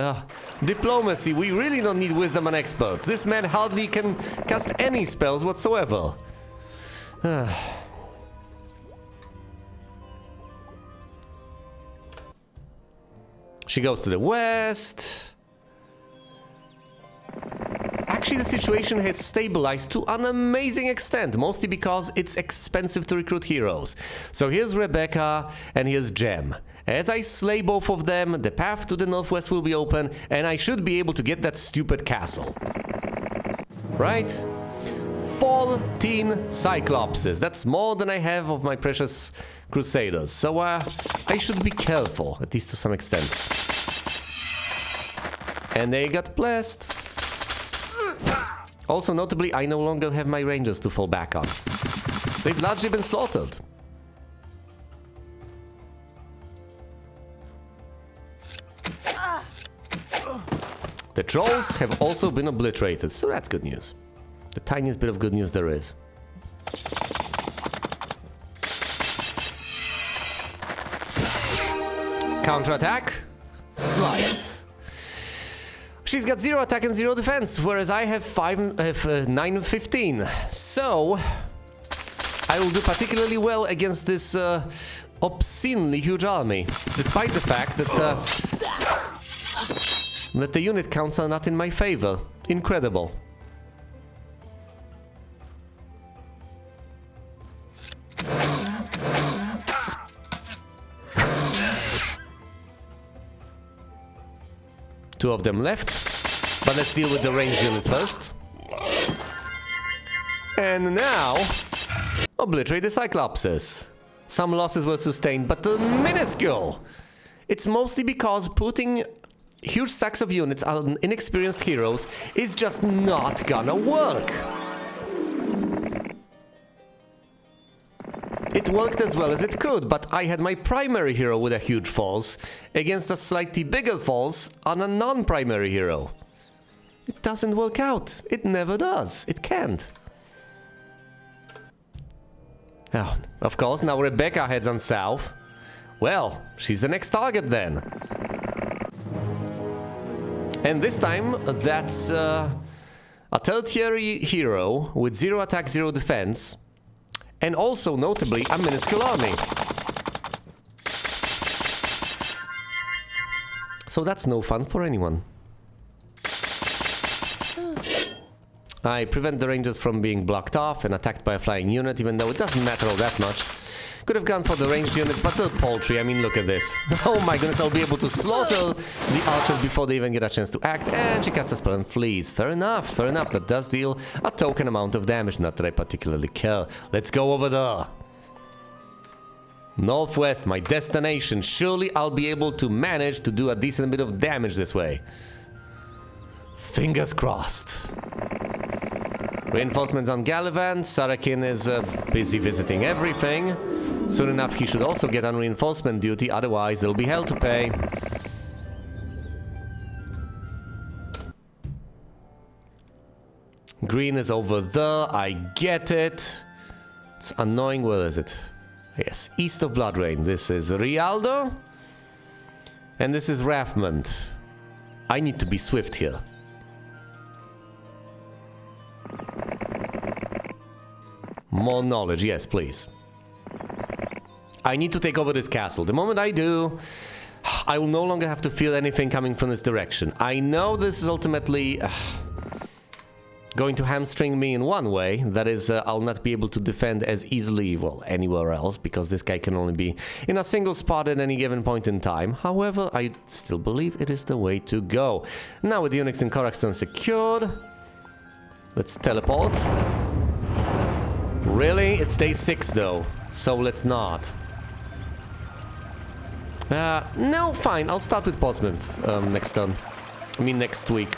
Diplomacy. We really don't need wisdom and expert. This man hardly can cast any spells whatsoever. She goes to the west. Actually, the situation has stabilized to an amazing extent, mostly because it's expensive to recruit heroes. So here's Rebecca and here's Jem. As I slay both of them, the path to the northwest will be open, and I should be able to get that stupid castle. Right? 14 Cyclopses. That's more than I have of my precious Crusaders. So I should be careful, at least to some extent. And they got blessed. Also, notably, I no longer have my Rangers to fall back on. They've largely been slaughtered. The trolls have also been obliterated, so that's good news. The tiniest bit of good news there is. Counterattack. Slice. She's got 0 attack and 0 defense, whereas I have 9 and 15. So, I will do particularly well against this obscenely huge army, despite the fact that the unit counts are not in my favor. Incredible. Two of them left, but let's deal with the ranged units first. And now, obliterate the Cyclopses. Some losses were sustained, but minuscule. It's mostly because putting huge stacks of units on inexperienced heroes is just not gonna work. It worked as well as it could, but I had my primary hero with a huge force against a slightly bigger force on a non-primary hero. It doesn't work out. It never does. It can't. Oh, of course, now Rebecca heads on south. Well, she's the next target then. And this time, that's a tertiary hero with 0 attack, 0 defense. And also, notably, a minuscule army. So So that's no fun for anyone. I prevent the rangers from being blocked off and attacked by a flying unit, even though it doesn't matter all that much. Could have gone for the ranged units, but they're paltry. I mean, look at this. Oh my goodness, I'll be able to slaughter the archers before they even get a chance to act. And she casts a spell and flees. Fair enough, fair enough. That does deal a token amount of damage. Not that I particularly care. Let's go over there. Northwest, my destination. Surely I'll be able to manage to do a decent bit of damage this way. Fingers crossed. Reinforcements on Galavan. Sarakin is busy visiting everything. Soon enough, he should also get on reinforcement duty, otherwise there'll be hell to pay. Green is over there, I get it. It's annoying, where is it? Yes, east of Bloodrain. This is Rialdo. And this is Rathmond. I need to be swift here. More knowledge, yes, please. I need to take over this castle. The moment I do, I will no longer have to feel anything coming from this direction. I know this is ultimately going to hamstring me in one way. That is, I'll not be able to defend as easily, well, anywhere else, because this guy can only be in a single spot at any given point in time. However, I still believe it is the way to go. Now with Unix and Koraxton secured, let's teleport. Really? It's day 6 though, so let's not. No, fine. I'll start with Portsmouth next turn. I mean, next week.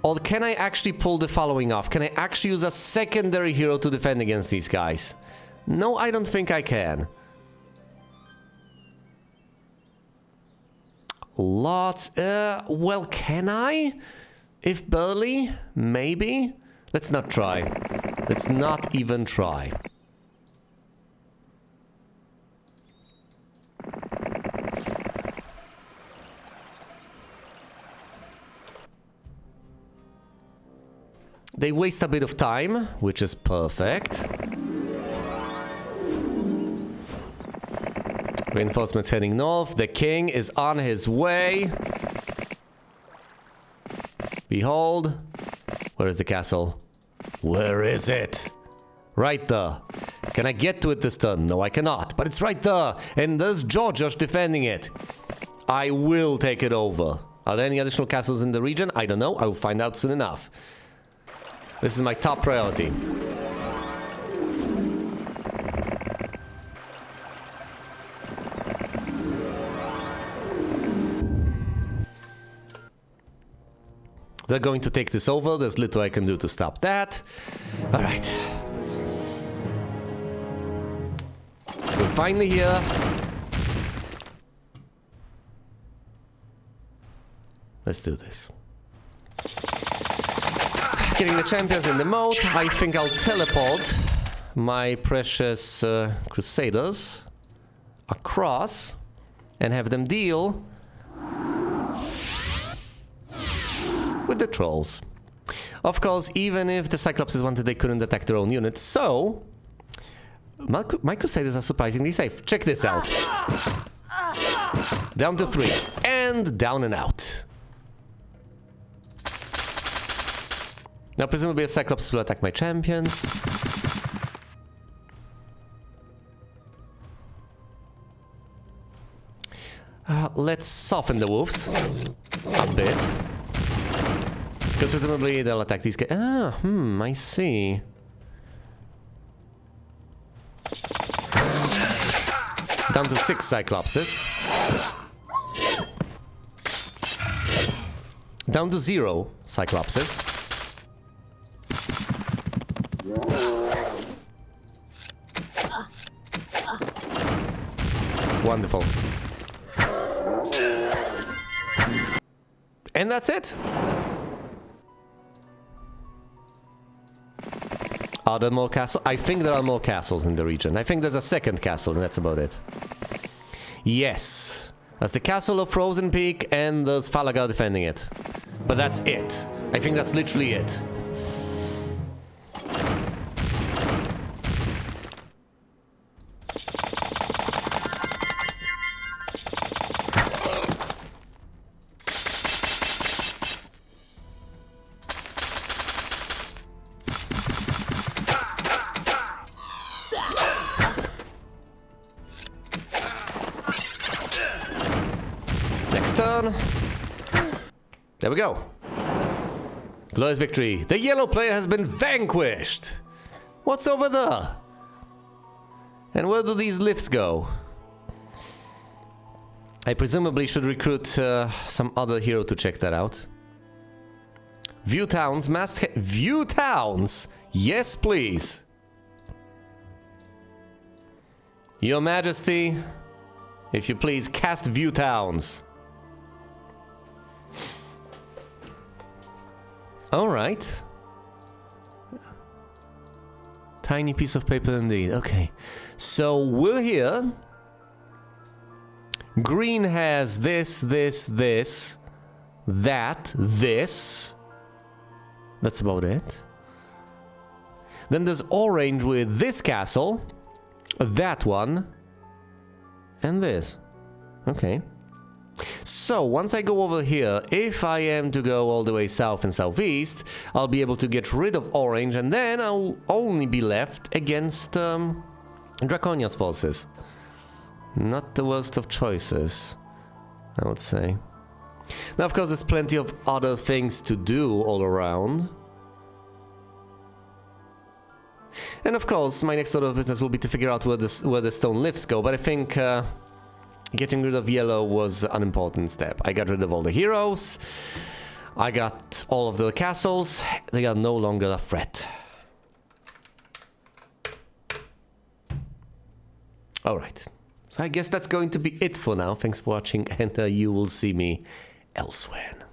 Or can I actually pull the following off? Can I actually use a secondary hero to defend against these guys? No, I don't think I can. Lots. Well, can I? If barely? Maybe? Let's not try. Let's not even try. They waste a bit of time, which is perfect. Reinforcements heading north. The king is on his way. Behold. Where is the castle? Where is it? Right there. Can I get to it this turn? No, I cannot. But it's right there. And there's Georgios defending it. I will take it over. Are there any additional castles in the region? I don't know. I will find out soon enough. This is my top priority. They're going to take this over. There's little I can do to stop that. All right. We're finally here. Let's do this. Getting the champions in the moat. I think I'll teleport my precious crusaders across and have them deal with the trolls. Of course, even if the Cyclopses wanted, they couldn't attack their own units, so my crusaders are surprisingly safe. Check this out. Down to 3 and down and out. Now, presumably a Cyclops will attack my champions. Let's soften the wolves a bit. Because presumably they'll attack these guys. I see. Down to 6 Cyclopses. Down to 0 Cyclopses. Wonderful. And that's it. Are there more castles? I think there are more castles in the region. I think there's a second castle, and that's about it. Yes. That's the castle of Frozen Peak, and there's Falagar defending it. But that's it. I think that's literally it. Next turn. There we go. Glorious victory. The yellow player has been vanquished. What's over there? And where do these lifts go? I presumably should recruit some other hero to check that out. View towns must view towns. Yes, please. Your Majesty, if you please, cast view towns. All right. Tiny piece of paper indeed. Okay. So we're here. Green has this, this, that, this. That's about it. Then there's orange with this castle, that one, and this. Okay. So, once I go over here, if I am to go all the way south and southeast, I'll be able to get rid of orange, and then I'll only be left against Draconia's forces. Not the worst of choices, I would say. Now, of course, there's plenty of other things to do all around. And of course, my next order of business will be to figure out where the stone lifts go, but I think getting rid of yellow was an important step. I got rid of all the heroes, I got all of the castles, they are no longer a threat. Alright, so I guess that's going to be it for now. Thanks for watching, and you will see me elsewhere.